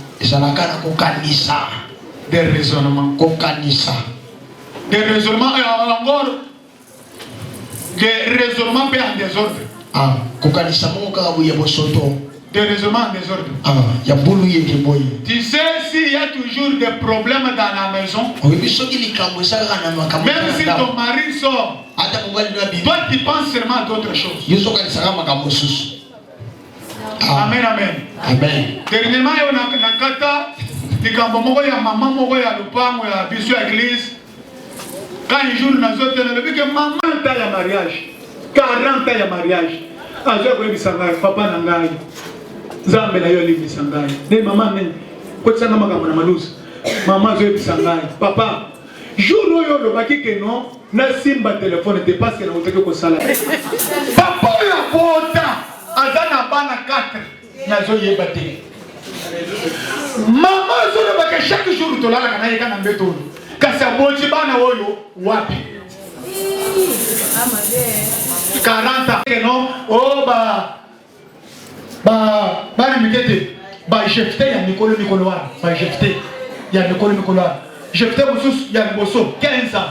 Des raisonnements. Des raisonnements et encore des raisonnements en désordre. Des raisonnements en désordre. Tu sais, s'il y a toujours des problèmes dans la maison, même si ton mari sort, toi tu penses seulement à d'autres choses. Amen, amen. Amen. Dernièrement, il y a un maman moko ya lupango ya biso ya église. Quand un jour nous avons dit que maman a un mariage, 40 ans de mariage. Azo ko bisanga papa na ngai. Zambe na yo li bisanga. Ne maman ne ko tsanga makambo na malusi. Maman zo bisanga. Papa, jour oyo lo baki ke non, na simba téléphone te parce que na oteke ko sala. Papa ya bota azana bana 4 na zo yebate. Maman zo lo baki chaque jour to lala kana yeka na mbeto. Kasi aboti bana oyo wapi? 40 ans non oh ba mikete ba jefte ya mikolo wa ba jefte ya mikolo wa jefte musus ya boso 15 ans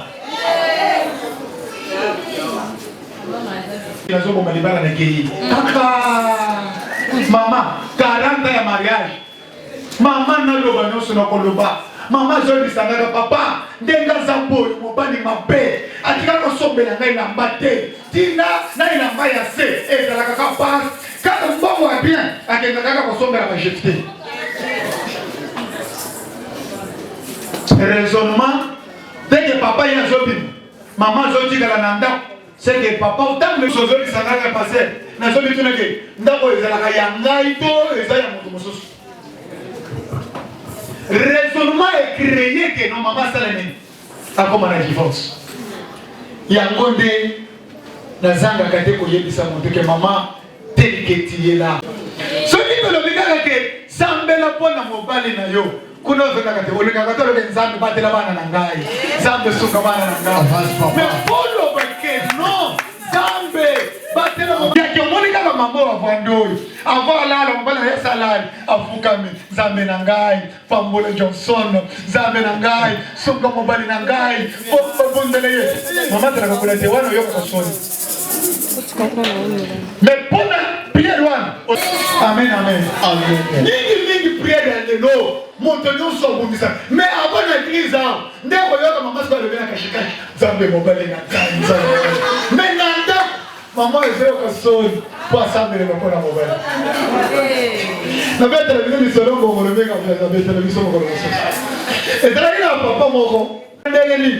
ya zo bomba libala na kei kaka mama 40 ans ya mariage mama na loba no sona koloba mama zo bisanga papa ndenga zambo mobani mabe atika ko sombela ngai lamba te tina na ilamba ya se ezala kaka pas kaka mbongo ya bien akenga kaka ko sombela ba jefte raisonnement dès que papa ya zo bin mama zo tika na ndako c'est que papa autant le chose bisanga ka passer na zo bituna ke ndako ezala ka ya ngai to ezala ya moto mosusu. Raisonnement est créé que nos mamans salami a comme un divorce. Yangonde nazanga kate ko yebisa monte que maman tel que tu es là. Ce livre le bigaka que sambela pona mobali na yo. Kuna veka kate oleka kate le nzambe batela bana na ngai. Zambe suka bana na ngai. Mais polo bake non. Zambe batela mobali ya monika ka mambo wa vandoi. Avant là le mobali ya salari afukami zambe na ngai. Pambole Johnson zambe na ngai. Suka mobali na ngai. Bondele ye. Mama tera ko kulete wana yo ko soni. Mais pour prière one. Amen amen. Amen. Ni prière de no. Montenons son boumisa. Mais avant la crise ndeko yo ka mama sba le bena kashika. Zambe mobali na ngai. Mais nanda maman ezeo ko soni. Pour assembler le pona mobali. Na bête la vidéo solo ko le meka na bête la vidéo ko le. Et là il a papa moko. Ndengeli.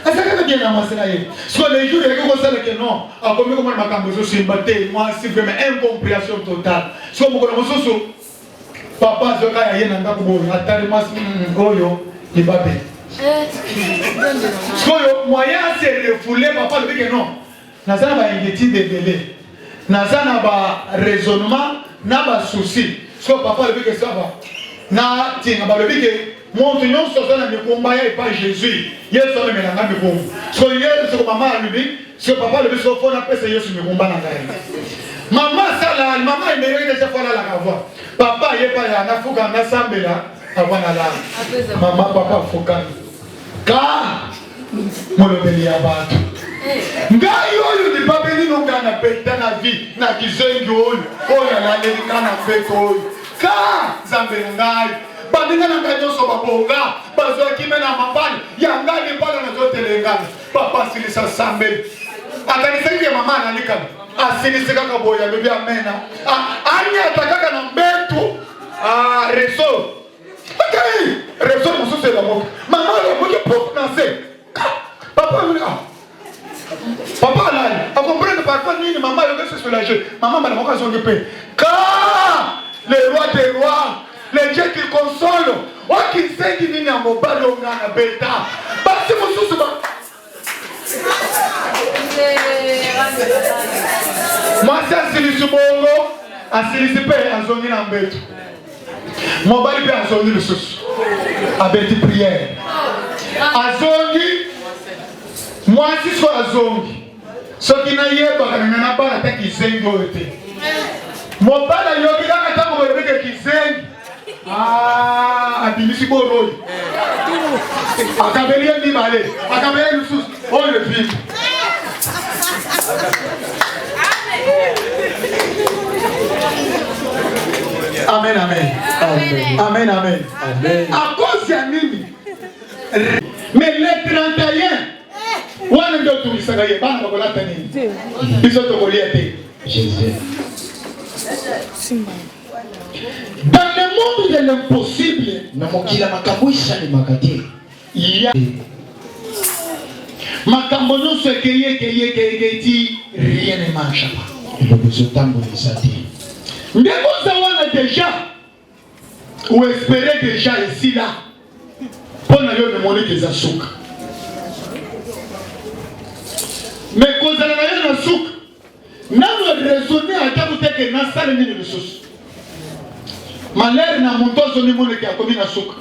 Est-ce que bien dans masina ye? Soit les jours et que ça que non, a comme comment makambo so simbaté, moi c'est vraiment incompréhension totale. Soit mon ko so papa zoka ya yena ndako bo atali mas oyo ibabé. Soit yo moyen c'est refouler papa le que non. Nazana ba inquiétude de délai. Nazana ba raisonnement, na ba souci. Soit papa le que ça va. Na tinga ba le que Mon union sur un combat et pas Jésus. Hier, ça me met la main de bon. So hier, c'est maman allumé. Ce papa le sur fond après c'est sur le combat dans la maman ça là, maman est meilleure déjà fois là la voix. Papa il est pas là, na fuka na sambela avant là. Maman papa fuka. Car mon le béni à battre. Ngai oyo ni babeli no ngana peta na vie na kizengi oyo. Oyo na le kana peko. Car zambe ngai. Bandinga na kanyo so babonga. Bazo kimena mabani. Yanga ni pala na zote lengana. Papa silisa sambeli. Akanisaidia mama analika asinisika kaboya bibi amena anya atakaka na mbetu reso okay reso mususu la moka mama la moka pour danser papa papa là on comprend parfois ni maman le se soulager maman m'a moka son paix car le roi des rois le Dieu qui console o qui sait qui vient en mobalo ngana beta basi mususu ba moi c'est Asilisi Bongo, Asilisi Pé, Azongi Nambetu. Mon bali Pé Azongi le sous. Abeti prière. Azongi, moi si soit Azongi. Ce qui n'a yé pas, il n'a pas la tête qui s'est goûté. Mon bali yogi n'a pas comme le mec qui s'est. Ah, Asilisi Bongo. Akabeli ni malé, Akabeli le sous. Oh le film. Amen, amen. Amen, amen. Amen. Amen. À cause de Nini. Mais les 31, on a deux tours, ça va y aller. Ils ont tout Jésus. Dans le monde de l'impossible, il y a makambo nyonso ekeye ti rien ne marche pas. Ndeko zawana déjà ou espérer déjà ici là pour na yo demander que ça souka. Mais quand on a na souka, na raisonner à tabuté que na sale ni le sous. Malheur na montozo ni mone ki akomi na souka.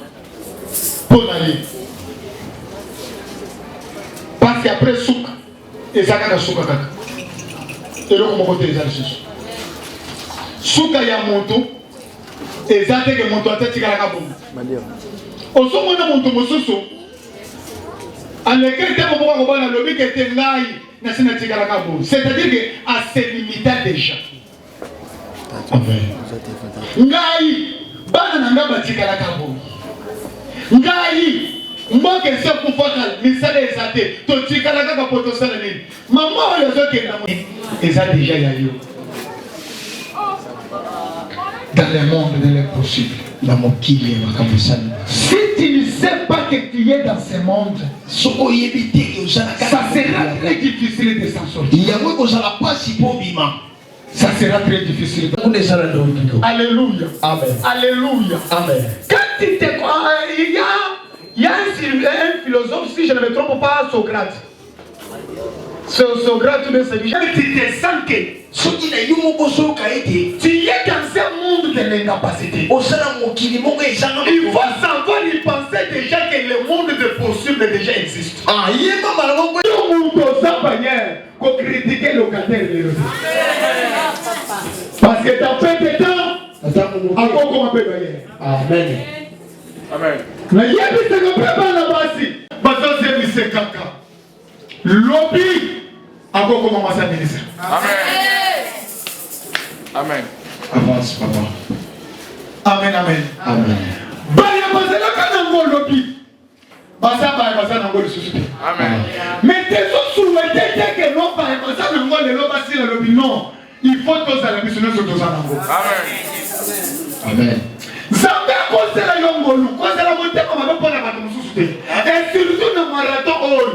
Pour na lui. Parce qu'après souk, et ça n'a souk à kaka. Et là, comment côté les alliés souk à yamonto, et ça fait que mon toit est tiré à la boum. Au son moment mon tomo soso, en lequel t'es pour voir au lobby qui était naï, n'a pas tiré à la boum. C'est-à-dire que à ses limites déjà. Amen. Naï, bana n'a pas tiré à la boum. Naï. Moi que c'est pour faire misala ezate to tikala kaka poto sala nini maman oyo zoke na eza déjà yayo dans le monde de l'impossible la mokili makabusani si tu ne sais pas que tu es dans ce monde ça sera très difficile de s'en sortir ça sera très difficile. Alléluia. Amen. Alléluia. Amen. Quand tu te crois, il y a un philosophe, si je ne me trompe pas, Socrate. Socrate, tu te sens que tu es dans un monde de l'incapacité. Il faut savoir y penser déjà que le monde de possible déjà existe. Il y a pour critiquer le locataire. Parce que tu as fait des temps, encore comme un peu. Amen. Amen. Mais il y a des gens qui préparent la base. C'est c'est caca. Lobby, encore comme un ministre. Amen. Amen. Avance, papa. Amen, amen. Amen. Baya basela kanango lobby. Basa baya basa nango le société. Amen. Mais tes autres souhaités que non baya basa nango le lobby le lobby non. Il faut tous à la mission sur tous nango. Amen. Amen. Zambé kosela yongolu, kosela motema mabepo na bato mususu te. Et surtout na marathon all.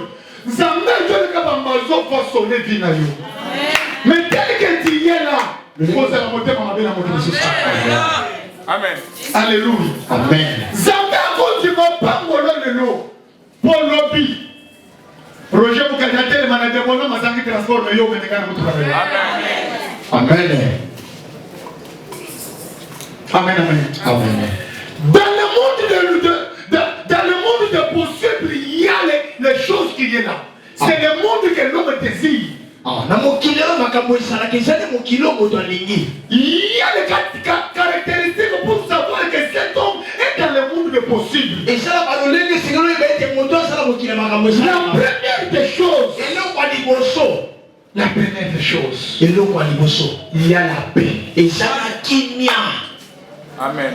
Zambé jole kabambazo pour sonner vie na yo. Mais tel que tu es là, kosela motema mabe na moto mususu. Amen. Alléluia. Amen. Zambé continue pangolo lelo. Pour lobby. Roger Mukadate manager bono mazangi transport yo menekana mutu kabela. Amen. Amen. Amen, amen. Amen. Dans le monde qui est là. C'est le monde que l'homme désire. Il y a les caractéristiques pour savoir que cet homme est dans le monde des possibles. La première des choses, il y a la paix. Amen.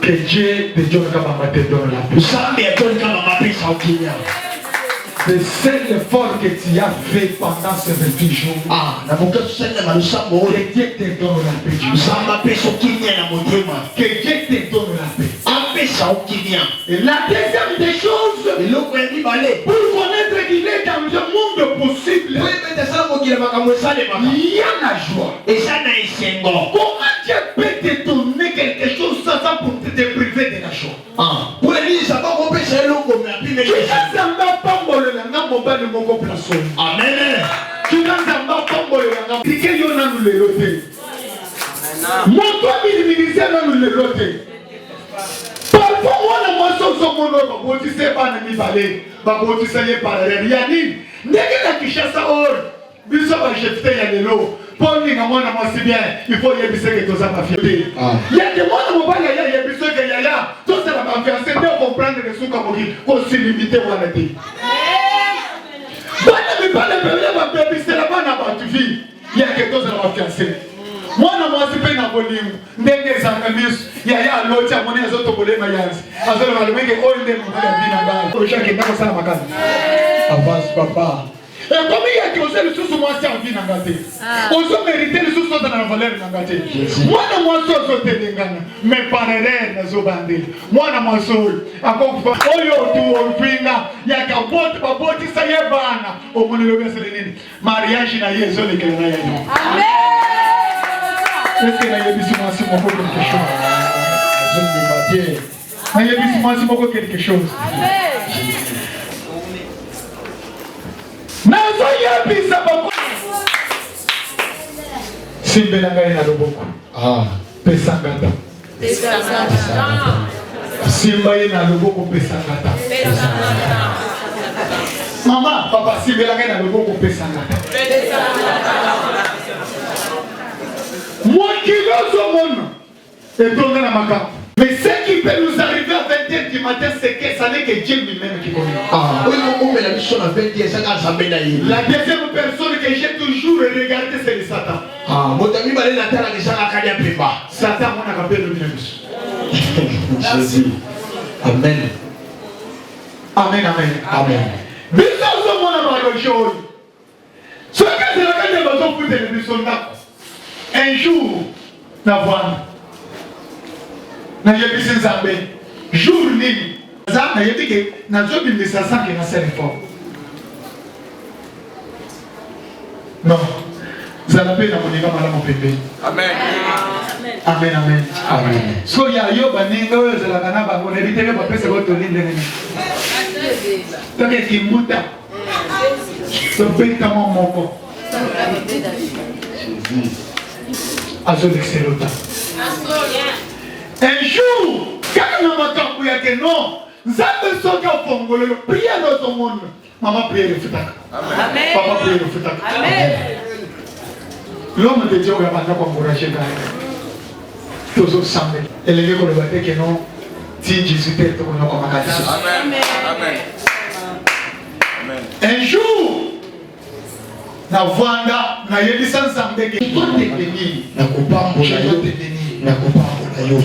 Que Dieu te donne la paix. C'est seul effort que tu as fait pendant ces 28 jours. Que Dieu te donne la paix. Que Dieu te donne la paix. Et la deuxième des choses, pour connaître qu'il est dans le monde possible, il y a la joie. Comment Dieu peut te donner quelque chose sans pour te priver de la joie? Amen. Parfois, moi, je il faut y que tous ça m'a il y a des mois où il y a des tout ça m'a fiancé de comprendre que sous comme qu'on s'est limité à la vie. C'est la bonne vie. Il y a quelque chose à m'a fiancé. Moi, je suis pas dans le volume. Il y a l'autre, il y a les autres problèmes. Avance, papa. Et comme il y a qui osent le sous moi, c'est en vie n'engagé. Osons mériter le sous dans la valeur n'engagé. Moi, je suis téléngana, mais par erreur, je suis bandé. Moi, je suis encore pas. Oyo, tu, Opinga, il y a qu'un bote, ça y est, bana. Au monde de l'Obésélénie. Mariage, il y a Yezo, les Kéléna. Amen. Est-ce que la yébissement, c'est mon quelque chose? Je ne vais pas dire. La yébissement, c'est mon quelque chose. Amen. Simbelanga ina loboko. Pesangata. Simba ina loboko pesangata. Maman, papa, simbelanga ina loboko pesangata. Moi qui l'ose au monde est tombé dans ma carte. Mais ce qui peut nous arriver à 20h du matin, c'est que ça n'est que Dieu lui-même qui connaît. La deuxième personne que j'ai toujours regardé, c'est le Satan. Satan, on a rappelé le minus. Jésus. Amen. Amen, amen, amen. Un jour, na yebisi nzambe jour nini nzambe yebi ke nazobimisa sanke na sele fort non zala pe na moninga malamu pembe. Amen. Amen, amen, amen. So ya yo baninga oyo ezalaka na bango na bitebe bapesa botolinde nini toke kimuta topetamo moko azolexelota. Un jour, quand on m'a dit que non, nous avons sauté au Congo, prier dans ton monde. Maman prier le futaka. Amen. Papa prier le futaka. Amen. L'homme de Dieu a pas encouragé quand même. Tous autres semblent. Et les gens qui ont dit que non, si Jésus t'aide, on a comme un cadeau. Amen. Amen. Un jour, na Vanda, na yebisa nzambe ke to te bénir, na kopambo na yo te bénir, na kopambo na yo.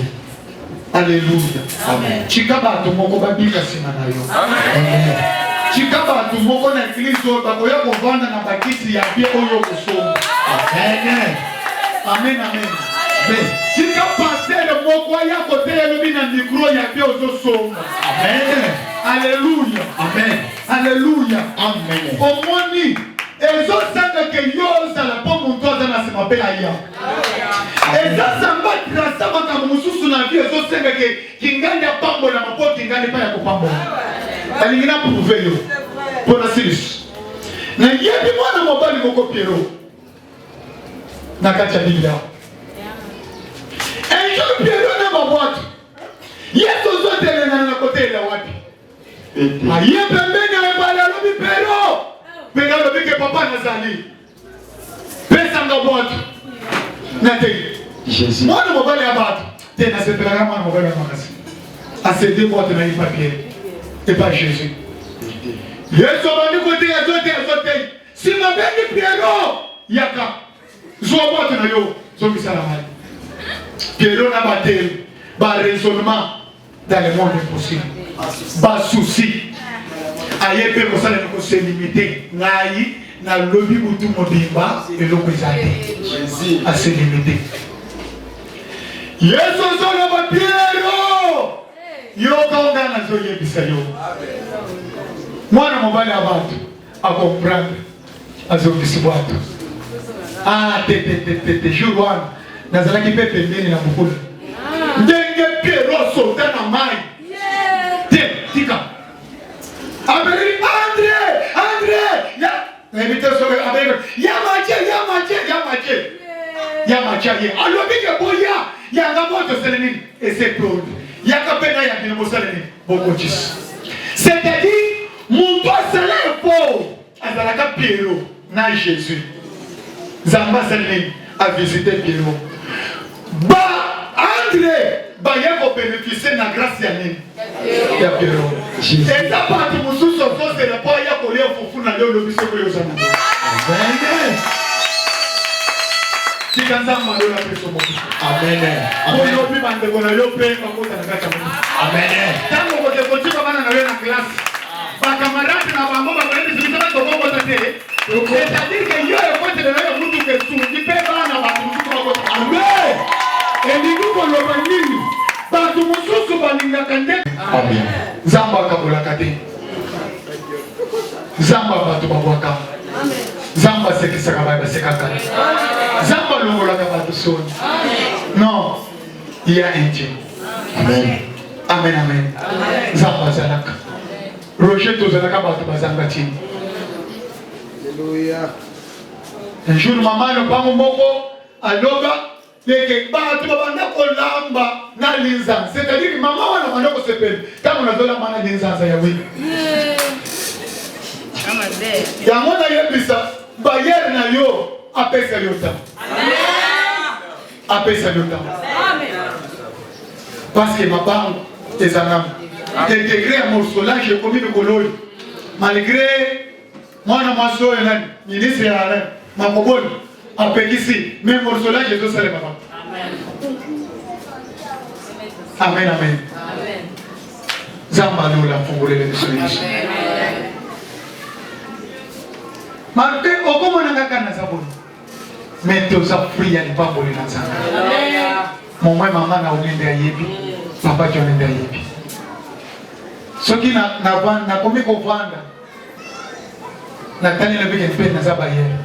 Alléluia. Amen. Chikaba to moko babika sima na yo. Amen. Chikaba to moko na Kristo bakoya kovanda na bakisi ya bie oyo kosomo. Amen. Amen, amen. Mais chikaba sele moko ya kote ya lobi na micro ya bie ozo somo. Amen. Alléluia. Amen. Alléluia. Amen. Omoni ezo sanga ke yo sala po muntu azana se mapela ya. Eza samba trasa maka mususu na vie ezo sanga ke kinganda pambo na mapo kinganda pa ya kopambo. Alingina prouver yo. Pour la silis. Na yebi mwana mobali moko Piero. Na kacha Biblia. Un jour Piero na maboite. Yeso zote na côté la wapi. Aye pembeni ya bala lobi Piero. que papa nazali. Pesa ngaboto. Nate. Jésus. Moi ne mobile abattu. T'es dans cette programme moi mobile abattu. À ces deux boîtes dans les papiers. Et pas Jésus. Yesu bani côté azote. Si ma belle Pierrot yaka. Zo boîte na yo. Zo bisala mal. Pierrot na batel. Ba raisonnement dans le monde impossible. Ba souci. Aye pe ko sala ko se limiter. Ngai na lobby butu mobimba et le présenter. Jésus a se limiter. Yesu zona ba Pierrot. Yo kaonga na zo yebisa yo. Mwana mobali abantu a comprendre azo bisibwato. Ah te jour one nazalaki pe pembeni na mukulu. Ndenge Pierrot sota na mai. Tika. Abeli André ya invité sobre avec ya mache alobi ke boya ya ngamoto seleni et c'est pour ya kapena ya bino seleni bokotis. C'est-à-dire mon doigt selé pour azalaka Pierrot na Jésus. Zamba seleni a visité Pierrot. Ba André ba yako bénéficier na grâce ya nini ya Pierrot. Et ça parti mususu so c'est le pas ya ko leo fufu na leo lobiso ko yosana. Amen. Tikanza malola peso mo. Amen. Amen. Ko yobi bande ko na yo pe ko kota na kata. Amen. Tango ko ko tika bana na yo na classe. Ba camarade na bango ba bende zibita ko ko kota te. C'est-à-dire que yo e kote na yo mutu ke tu di pe bana ba tu ko kota. Amen. Et nous ko lo banini. Ba tu mususu baninga kande. Amen. Zamba kabola kate. Zamba batu babwaka. Amen. Zamba sekisaka ba sekaka. Zamba longola ka batu soni. Non, il y a un Dieu. Amen. Amen, amen. Zamba zalaka. Roger tozalaka batu bazanga tini. Alléluia. Un jour maman le pango moko aloba leke batu babanda kolamba na linzanza. C'est-à-dire que maman wana mwana ko sepele. Kama unazola mana linzanza ya wiki. Ya mwana yebisa bayere na yo apesa yota. Amen. Apesa yota. Amen. Parce que ma banque tes anam intégré à morcelage comme une colonne. Malgré mwana maso et nani ministre ya ala makoboni apekisi mais morcelage est aussi le papa. Amen. Amen. Amen. Zamba lola fungulele bisolishi. Marte okomo nangaka na zaboni. Mais tu as pris ya nipambole na zanga. Mon mwe mama na unende ayebi. Papa ki unende ayebi. Soki na komi ko vanda. Na tani le beke pe na zabayere.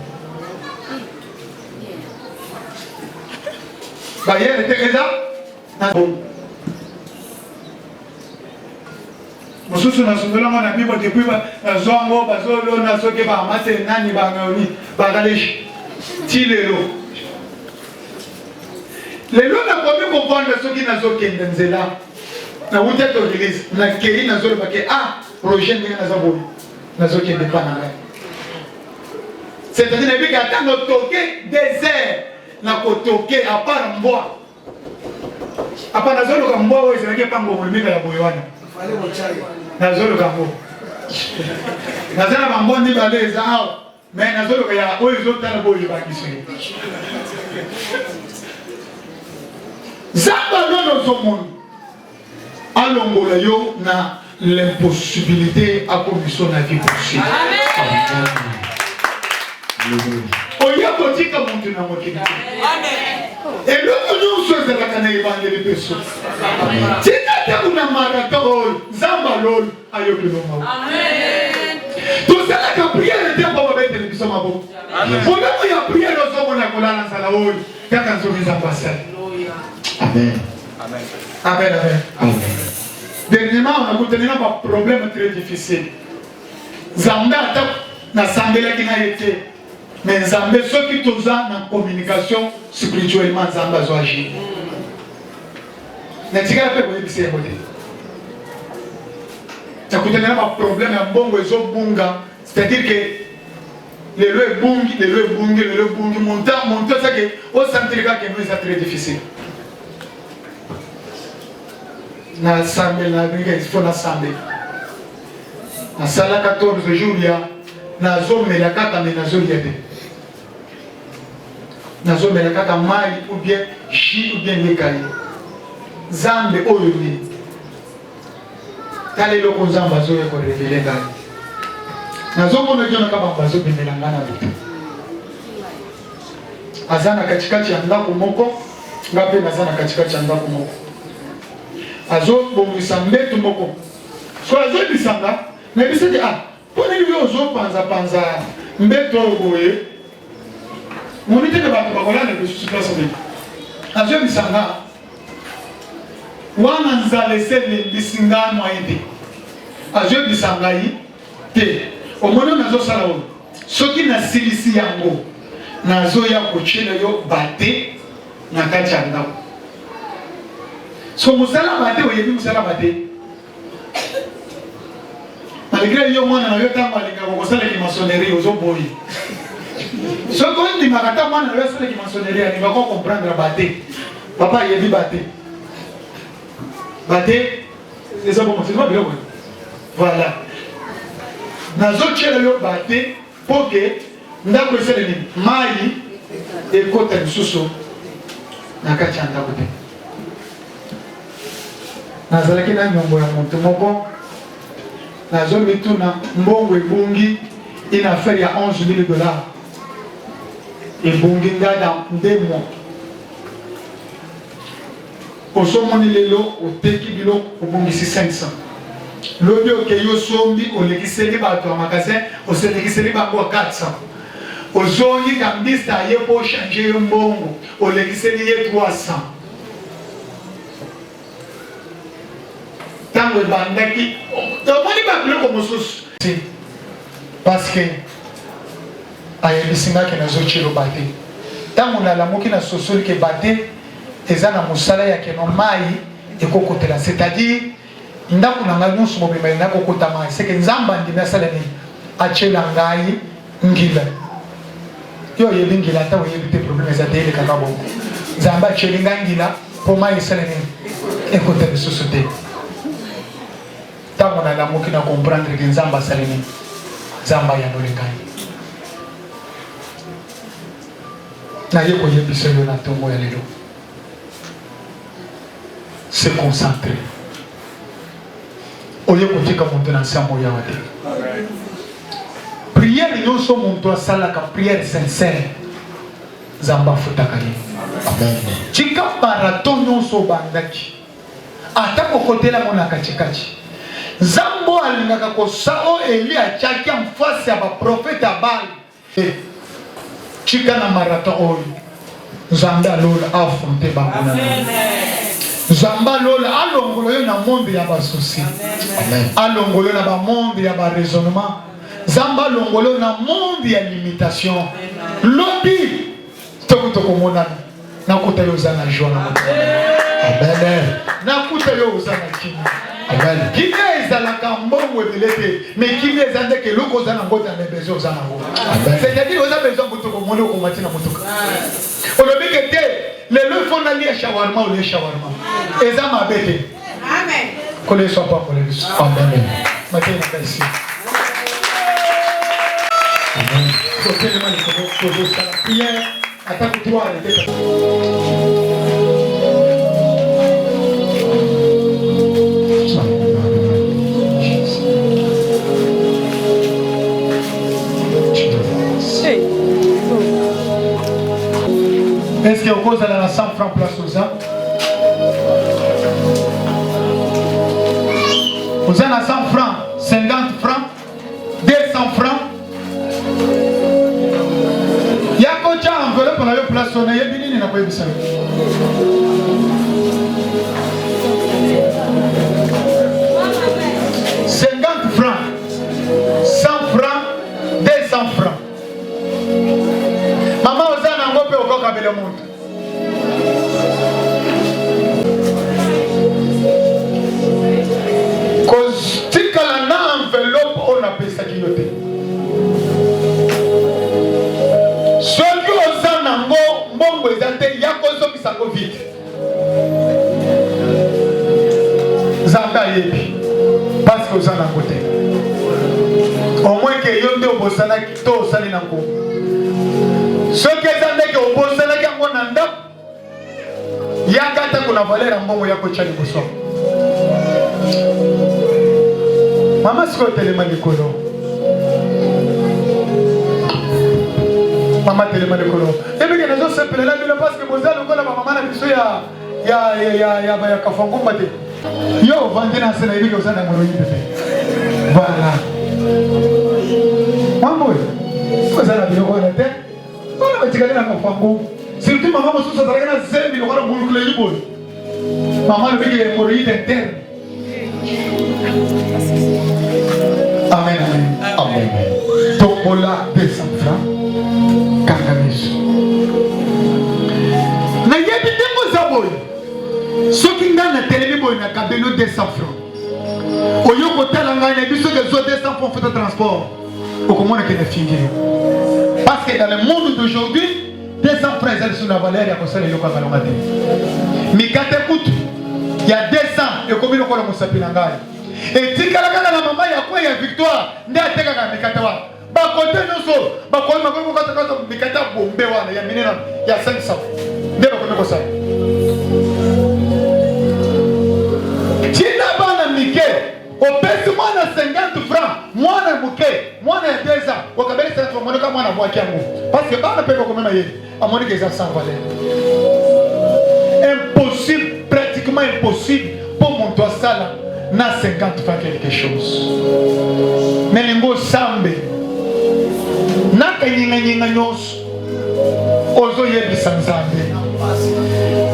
Bayere tekeza na mususu na sungola mwana bibo depuis ba zongo bazolo na soke ba mate nani ba ngoni ba galeshi ti lelo na komi comprendre soki na zokende nzela na wuta to l'église na keri na zolo bake projet ndenge na zaboni na zokende pa na ngai. C'est-à-dire que quand on toque désert na ko toke à part mboa apa na zolo ka mboa wewe zinaje pango mulimika ya boywana nazolo kambo nazana mambo ndi baleza awo mais nazolo ka ya oyo zotana boyo bakiswe zamba nono zomon alongola yo na l'impossibilité à commission na vie possible. Amen. Oya kotika muntu na mokina. Amen. Et le nous sommes à la canaille de personnes. Si tu as une marathon, Zambalol, ayokeloma. Amen. Tout ça, la prière était pour mettre les bisous à vous. Amen. Pour nous, il y a prière aux hommes, on a collé dans sa laole. Quand on se met en passage. Amen. Amen. Amen. Amen. Dernièrement, on a eu un problème très difficile. Zamba, na sambela qui n'a été. Mais Zambé, ceux qui sont en communication spirituellement, Zamba doit agir. Mais tu as fait quoi ici à côté? Tu as un problème à bon réseau bunga, c'est-à-dire que les lois bungi, montant, ça que au centre de c'est très difficile. Na sambe na briga il faut na sambe. Na sala 14 jours ya na zome la kaka mais na zone yete. Na zome la kaka mai ou bien chi ou bien nekali. Zambe oyo ni. Kale loko nzamba zo ko révéler ngai. Nazomona kiona kama bazo bimelanga na butu. Azana katikati ya ndako moko, ngape nazana katikati ya ndako moko. Azo bongisa mbetu moko. So azo bisanga, na biseke pona ni ozo panza mbetu oboye. Monite ke bato bakolana ke susu place be. Azo bisanga. Wana nzalese ni bisingano aide. Azo bisanga yi te. Omono nazo sala o. Soki na silisi yango nazo ya kochela yo bate na kati ya ndako. So musala bate oyebi musala bate. Malgré yo mwana na yo tamba linga ko sala ki maçonnerie ozo boyi. Soko ndi makata mwana na yo sala ki maçonnerie ni ba ko comprendre bate. Papa yebi bate. Bate c'est ça bon, c'est pas bien. Voilà. Nazo chela yo bate pour que ndako esele ni mai ekota lisusu na kati ya ndako te. Nazalaki na nyongo ya moto moko nazo mituna mbongo ebungi une affaire ya $11,000 ebungi nga dans 2 mois. Osomoni lelo oteki biloko obungisi 500. Lobi okeyo sombi olekiseli bato ya magasin oselekiseli bango 400. Ozongi kambista ye po changer mbongo olekiseli ye 300. Tango bandaki tomoni ba biloko mosusu parce que ayebisinga ke nazo chelo bate. Tango nalamuki na sosoli ke bate eza na mosala ya ke no mai ekokotela, c'est-à-dire ndako na ngai nyonso mobimba ndako kota mai c'est que nzamba ndimi asala nini achela ngai ngila yo yebi ngila ta oyebi te problème eza te eleka na bongo nzamba acheli ngai ngila po mai esala nini ekota lisusu te. Ntango nalamuki na comprendre ke nzamba asala nini nzamba yanoli ngai naye koyebisa yo na ntongo ya lelo se concentrer. Oye kotika muntu na nsambo ya wate. Prière nyonso muntu asalaka prière sincère zamba futaka ye. Amen. Chika marathon nyonso bandaki. Ata kokotela mona katikati. Zambo alingaka kosao Eli achaki en face ya ba prophète Abal. Chika na marathon oyo. Nzambe alola affronter bangona. Zamba lola alongolo yo na monde ya ba souci. Amen. Alongolo na ba monde ya ba raisonnement. Zamba longolo na monde ya limitation. Lobi toko mona na kuta yo za na joie na moto. Amen. Na kuta yo za na kimi. Amen. Kimi ezalaka mbongo ebelete mais kimi ezande ke loko za na ngota na besoin za na ngo. C'est-à-dire oza besoin kutoko mona ko matina motoka. Olobi ke te les deux font aller shawarma ou les shawarma. Eza mabete. Amen. Kole soit pas pour les. Amen. Matin na ici. Amen. Faut tellement que ça prière attaque toi avec. Est-ce que vous avez 100 francs place aux gens? Vous avez 100 francs, 50 francs, 200 francs. Il y a un coach à enveloppe pour la place on a bien n'a pas eu ça. 50 francs, 100 francs, 200 francs. Maman ozana ngope okoka bele muntu. Cause tika la na enveloppe on a pesa kiyote. yebi parce que oza na côté au moins que yo nde obosalaki to osali na nkombo soki eza ndeke obosalaki yango na ndako yaka ata kuna valeur ya mbongo ya kotya liboso mama sikoyo telema likolo mama telema likolo ebike nazosepelela bino parce que boza lokola bamama na biso ya kafangumba te yo ovandi na se na yebike oza na moloyi pepe voilà mama oyo oza na biloko wana te wana batikali na kafangu surtout mama mosusu azalaki na zembi lokola mulukuleli boye mama lobike moloyide interne amen amen tombola 200 francs kanga miso nayebi ndengo za boye soki ngai na telemi boye na kabelo 200 francs oyo kotala ngai na biso ke zo 200 francs fota transport okomona ke na fingi parce que dans le monde d'aujourd'hui 200 francs ezali sur la valeur ya kosala eloko ya balonga te mikate kutu ya 200 ekomi lokola mosapi na ngai etikala kaka na mama ya kwe ya victoire nde atekaka mikate wana bakote nyonso bakomi bakokokata mikate ya bombe wana ya minene ya 500 nde bakomi kosala tina bana mike opesi mwana 50 francs mwana moke mwana ya 2 ans okabeli 5 francs monoka mwana bwaki yango parce que bana mpe bakomema ye amoniki eza sans valeur impossible pratiquement impossible pour mon toit sala na 50 francs quelque chose mais lingo sambe nakanyinganyinga nyonso ozoyebisa nzambe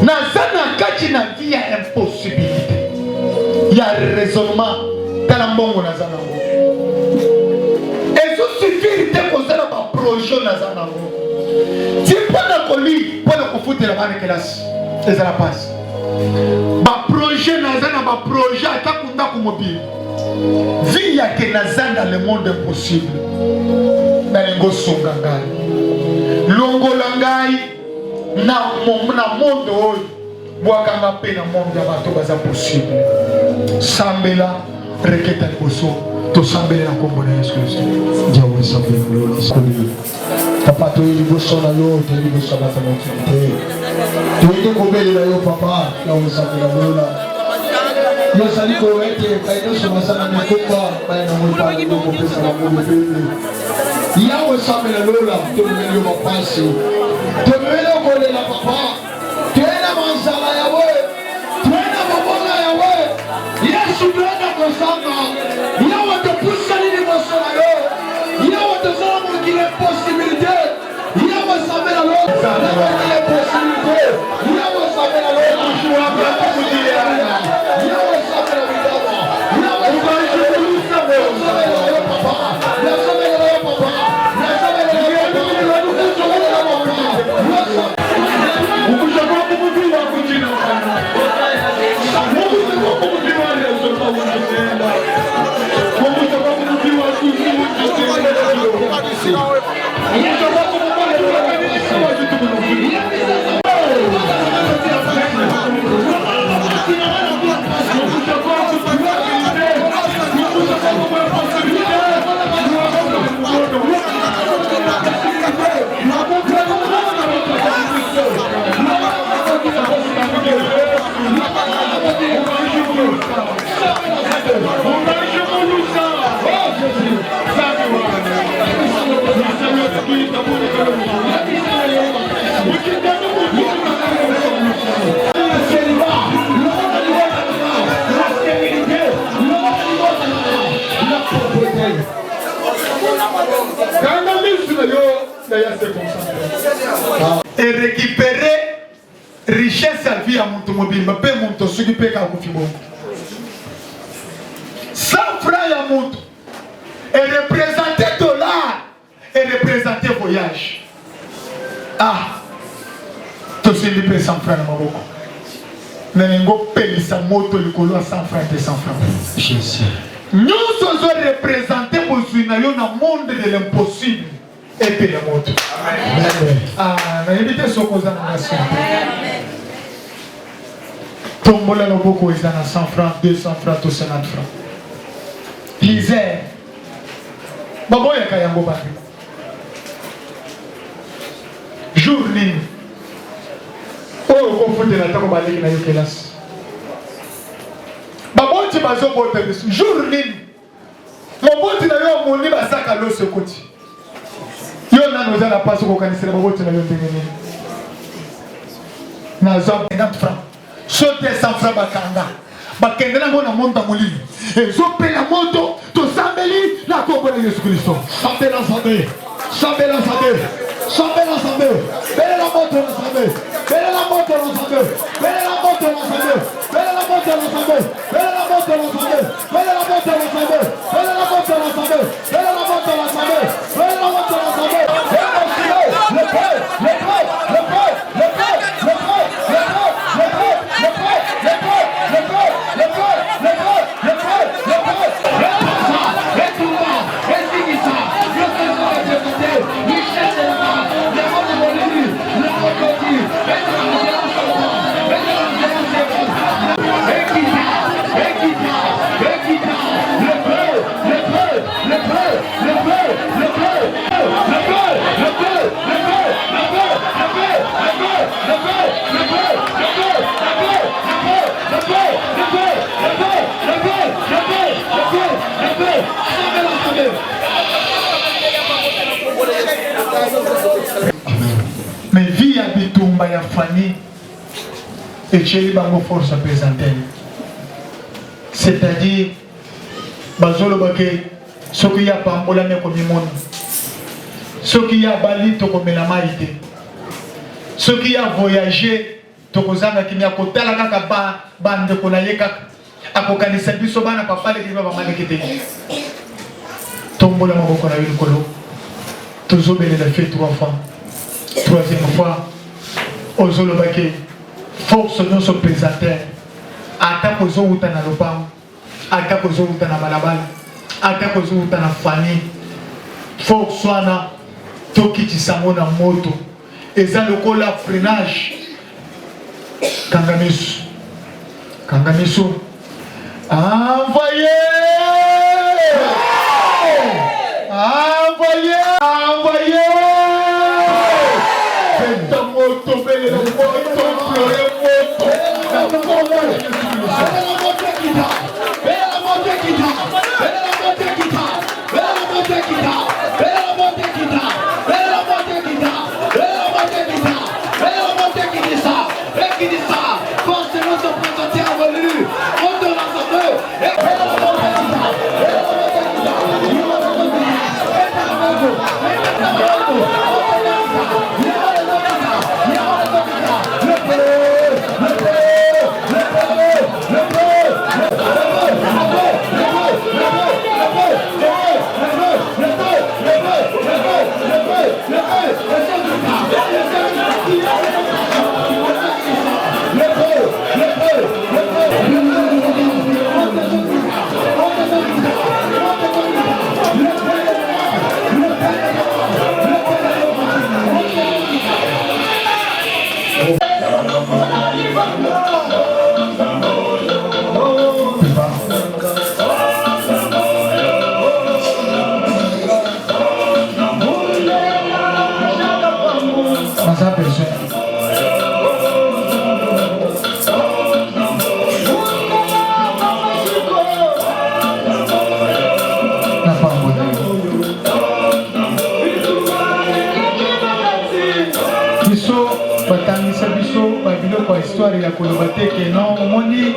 naza na kati na vie ya impossibilité ya raisonnement tala mbongo naza nango ezosuffire te kozala baprojet naza nango ti mpona koli mpona kofutela bana kelasi ezala pasi baprojet naza na baprojet ata kundako mobile vie yake naza dans le monde impossible nalingo sunga ngai longola ngai na monde oyo bwakanga mpe na monde ya bato baza possible sambela reketa liboso tosambele na nkombo na yesu kristo njawe sambela lola papa toyi liboso na yo toyi liboso ya bato mokili te toyinde kobelela yo papa yawe sambela lola yozali koete bai nyonso basala mikoka bai na mobali yo kopesa bango bebele yawe sambela lola tomemeli yo mapasi tomemeli okolela papa toyena manzala yawe toyena mabonga yawe yesu toyena kosanga yawe topusani liboso na yo yawe tozala mokili possibilité yawe sambela lola mokili possibilité yawe sambela lola yawe sambela bidama yawe et récupérer richesse à vie à mon automobile, mais pas mon to sugi pe ka kufi bon. 100 francs à mon et représenter dollar et représenter voyage. Ah, to sugi pe 100 francs à maboko. Nengo pelisa moto likolo 100 francs et 100 francs. Jésus. Nous sommes représentés pour yo na monde de l'impossible. Et puis la moto. Amen. Ah, na invité Sokoza na nation. tombola loboko ezana 100 francs, 200 francs, 250 francs. Lisère. Baboya kayango babi. Jour nini. Oh, konfute na tako baleki na yo kelasi. Baboti bazo bota biso. Jour nini. Moboti na yo moni basaka lo sekoti. Yo na noza na paso ko kanisela baboti na yo ndenge nini. Na zo 50 francs. Sote 100 francs bakanga. Bakende na mona monta molili. Ezopela moto to sambeli na kombo na Yesu Kristo. Sambela sambe. Sambela sambe. Sambela sambe. Bele la moto na sambe. Bele la moto na sambe. Bele la moto na sambe. Bele la moto na sambe. Bele la moto na sambe. Bele la moto na sambe. Bele la moto na sambe. Bele la moto na sambe. Bele la moto na sambe. Le prêt, le prêt, le prêt, le prêt, le prêt, le prêt, le prêt, le prêt, le prêt, le prêt, le prêt, le prêt, le prêt, le prêt, le passa, le tourna, le sigisa, le trésor est exécuté, le chef de la main, le mot de Molinu, le mot de Dieu, le transgéance au roi, le transgéance au roi, le guita, le guita, le guita, le prêt, le prêt, le prêt, le prêt, le prêt, le prêt, le prêt, Mais vie à bitumba ya Fanny et chez bango force à présenter. C'est-à-dire bazolo bake ce qui y a pambola ne comme monde. Ce qui y a bali to comme la maïté. Ce qui a voyagé to kozanga kimya kotala kaka ba bande ko na yeka akokanisa biso bana papa le kiba ba malekete. Tombola maboko na yikolo. Tozobele la fait 3 fois. Troisième fois, ozolo bake force non se présenter. Ata kozo uta na lopam, ata kozo uta na balabala, ata kozo uta na famille. Force wana toki tisango na moto. Eza lokola freinage. Kangamisu. Kangamisu. Envoyez! Envoyez! Envoyez! C'est un moto, belle le moto, pleurer moto. La moto histoire ya koloba te ke non omoni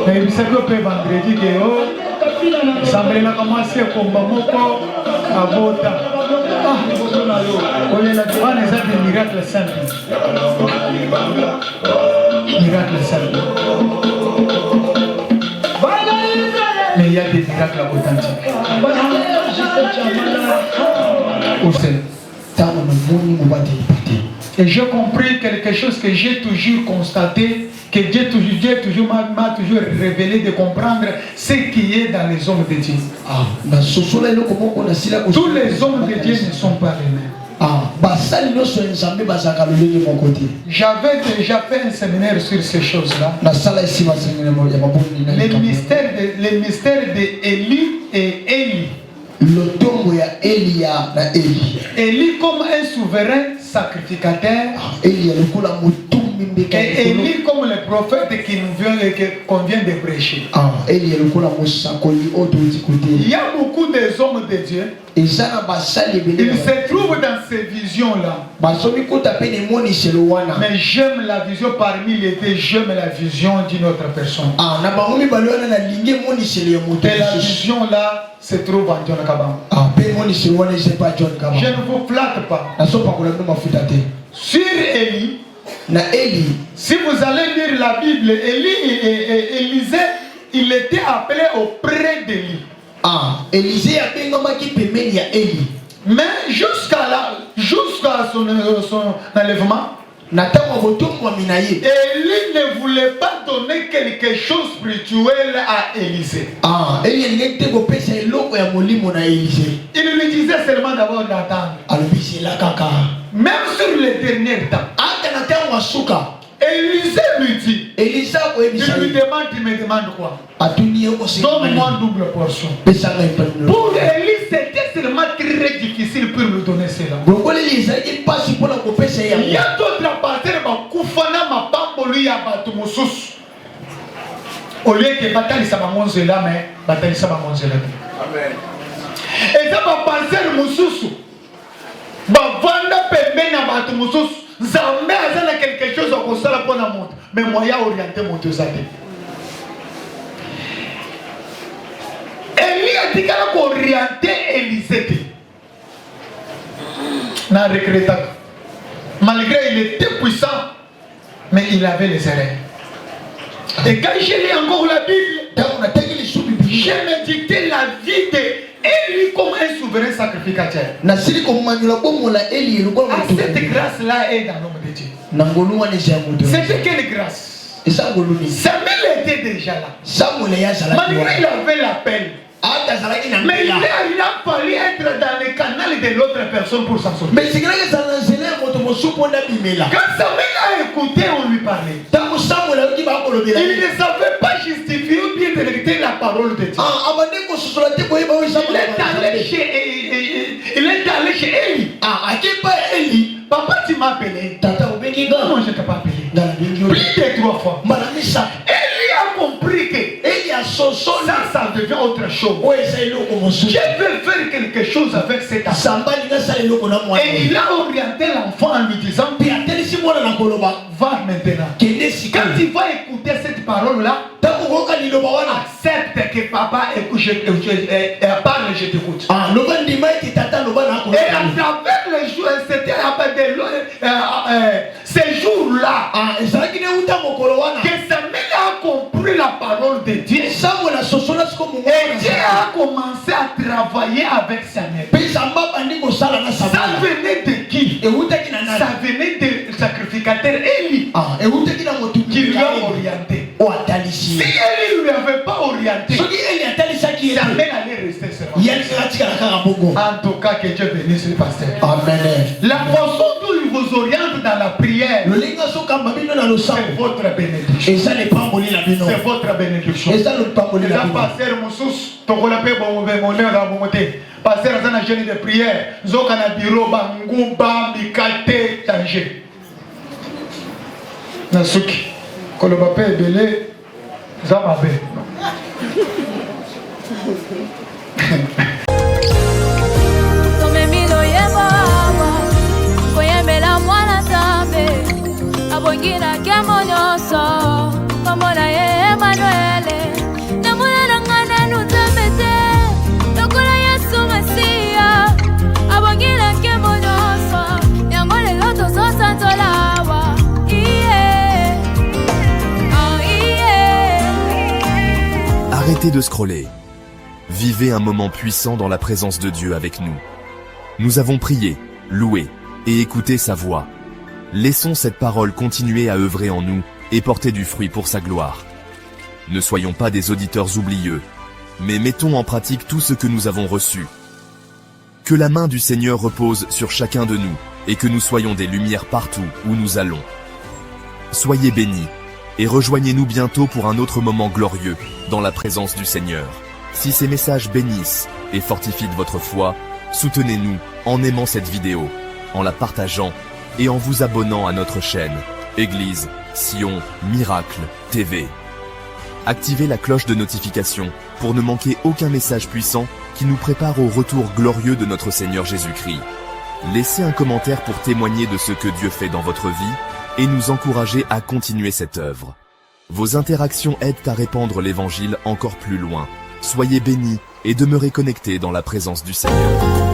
nayebisaki mpe vendredi ke o esambelelaka mwasi ekomba moko abota kolela te wana eza de miracle simple miracle simple mais il y a des miracles authentiques et j'ai compris quelque chose que j'ai toujours constaté, que Dieu m'a toujours révélé de comprendre ce qui est dans les hommes de Dieu. Tous les hommes de Dieu ne sont pas les mêmes. J'avais déjà fait un séminaire sur ces choses-là. Les mystères de Élie et Élie. Élie comme un souverain sacrificateur. Et Élie comme le prophète qu'on vient de prêcher. Il y a beaucoup d'hommes de Dieu. Ils se trouvent dans ces visions-là. Mais j'aime la vision parmi les deux. J'aime la vision d'une autre personne. Et la vision-là se trouve en John Kabam. Je ne vous flatte pas. Sur Élie, si vous allez lire la Bible, Élisée, il était appelé auprès d'Élie. Élisée a bien qui permet à Élie. Mais jusqu'à son enlèvement, Élie ne voulait pas donner quelque chose spirituel à Élisée. Il lui disait seulement d'abord d'attendre. Même sur les derniers temps, Élisée lui dit, il lui demande, il me demande quoi? Donne-moi une double portion. Pour Élie, c'était seulement très difficile pour lui donner cela. Il y a d'autres parties de au lieu que bataille ça va manger là, mais bataille ça va manger là. Et ça va passer le moussousou. Bavanda pemena batu moussousou. Zambé a quelque chose à cause de la bonne montre. Mais moi, il y a orienté mon Dieu. Élie a dit qu'il a orienté Élisée. N'a regretté. Malgré il était puissant, mais il avait les erreurs. Et quand j'ai lu encore la Bible, j'ai médité la vie d'Élie comme un souverain sacrificateur. Cette grâce-là est dans l'homme de Dieu. C'était quelle grâce? Samuel était déjà là. Malgré il avait l'appel. Mais il a fallu être dans le canal de l'autre personne pour s'en sortir. Quand Samuel a écouté, on lui parlait. Il ne savait pas justifier ou bien délecter la parole de Dieu. Il est allé chez Élie. Papa, tu m'as appelé. Non, je ne t'ai pas appelé. Plus de 3 fois. Élie a compris que ça devient autre chose. Je veux faire quelque chose avec cet enfant. Et il a orienté l'enfant en lui disant, va maintenant. Quand tu vas écouter cette parole-là, accepte que papa parle, je t'écoute. Et à travers les jours, c'était ces jours-là, que Samuel a compris la parole de Dieu. Et Dieu a commencé à travailler avec Samuel. Ça venait de qui? Ça venait de sacrificateur Élie qui lui a orienté. Si Élie ne lui avait pas orienté, Samuel allait rester seul. En tout cas, que Dieu bénisse le pasteur. Amen. La façon dont il vous oriente dans la prière, c'est votre bénédiction. C'est votre bénédiction. Pasteur Moussous, pasteur Azana jeune de prière, Zokana Biro, Bangouba, Mikate, Tanger. Nasuki, Kolobape, Belé, Zamabe. Abongina kemonyoso Mamona ye Emmanuele Namuna ngana nutamete Lokola Yesu Masia Abongina kemonyoso Yangole loto so santolawa Arrêtez de scroller. Vivez un moment puissant dans la présence de Dieu avec nous. Nous avons prié, loué et écouté sa voix. Laissons cette parole continuer à œuvrer en nous et porter du fruit pour sa gloire. Ne soyons pas des auditeurs oublieux, mais mettons en pratique tout ce que nous avons reçu. Que la main du Seigneur repose sur chacun de nous, et que nous soyons des lumières partout où nous allons. Soyez bénis, et rejoignez-nous bientôt pour un autre moment glorieux, dans la présence du Seigneur. Si ces messages bénissent et fortifient votre foi, soutenez-nous en aimant cette vidéo, en la partageant et en vous abonnant à notre chaîne, Église Sion Miracle TV. Activez la cloche de notification pour ne manquer aucun message puissant qui nous prépare au retour glorieux de notre Seigneur Jésus-Christ. Laissez un commentaire pour témoigner de ce que Dieu fait dans votre vie et nous encourager à continuer cette œuvre. Vos interactions aident à répandre l'Évangile encore plus loin. Soyez bénis et demeurez connectés dans la présence du Seigneur.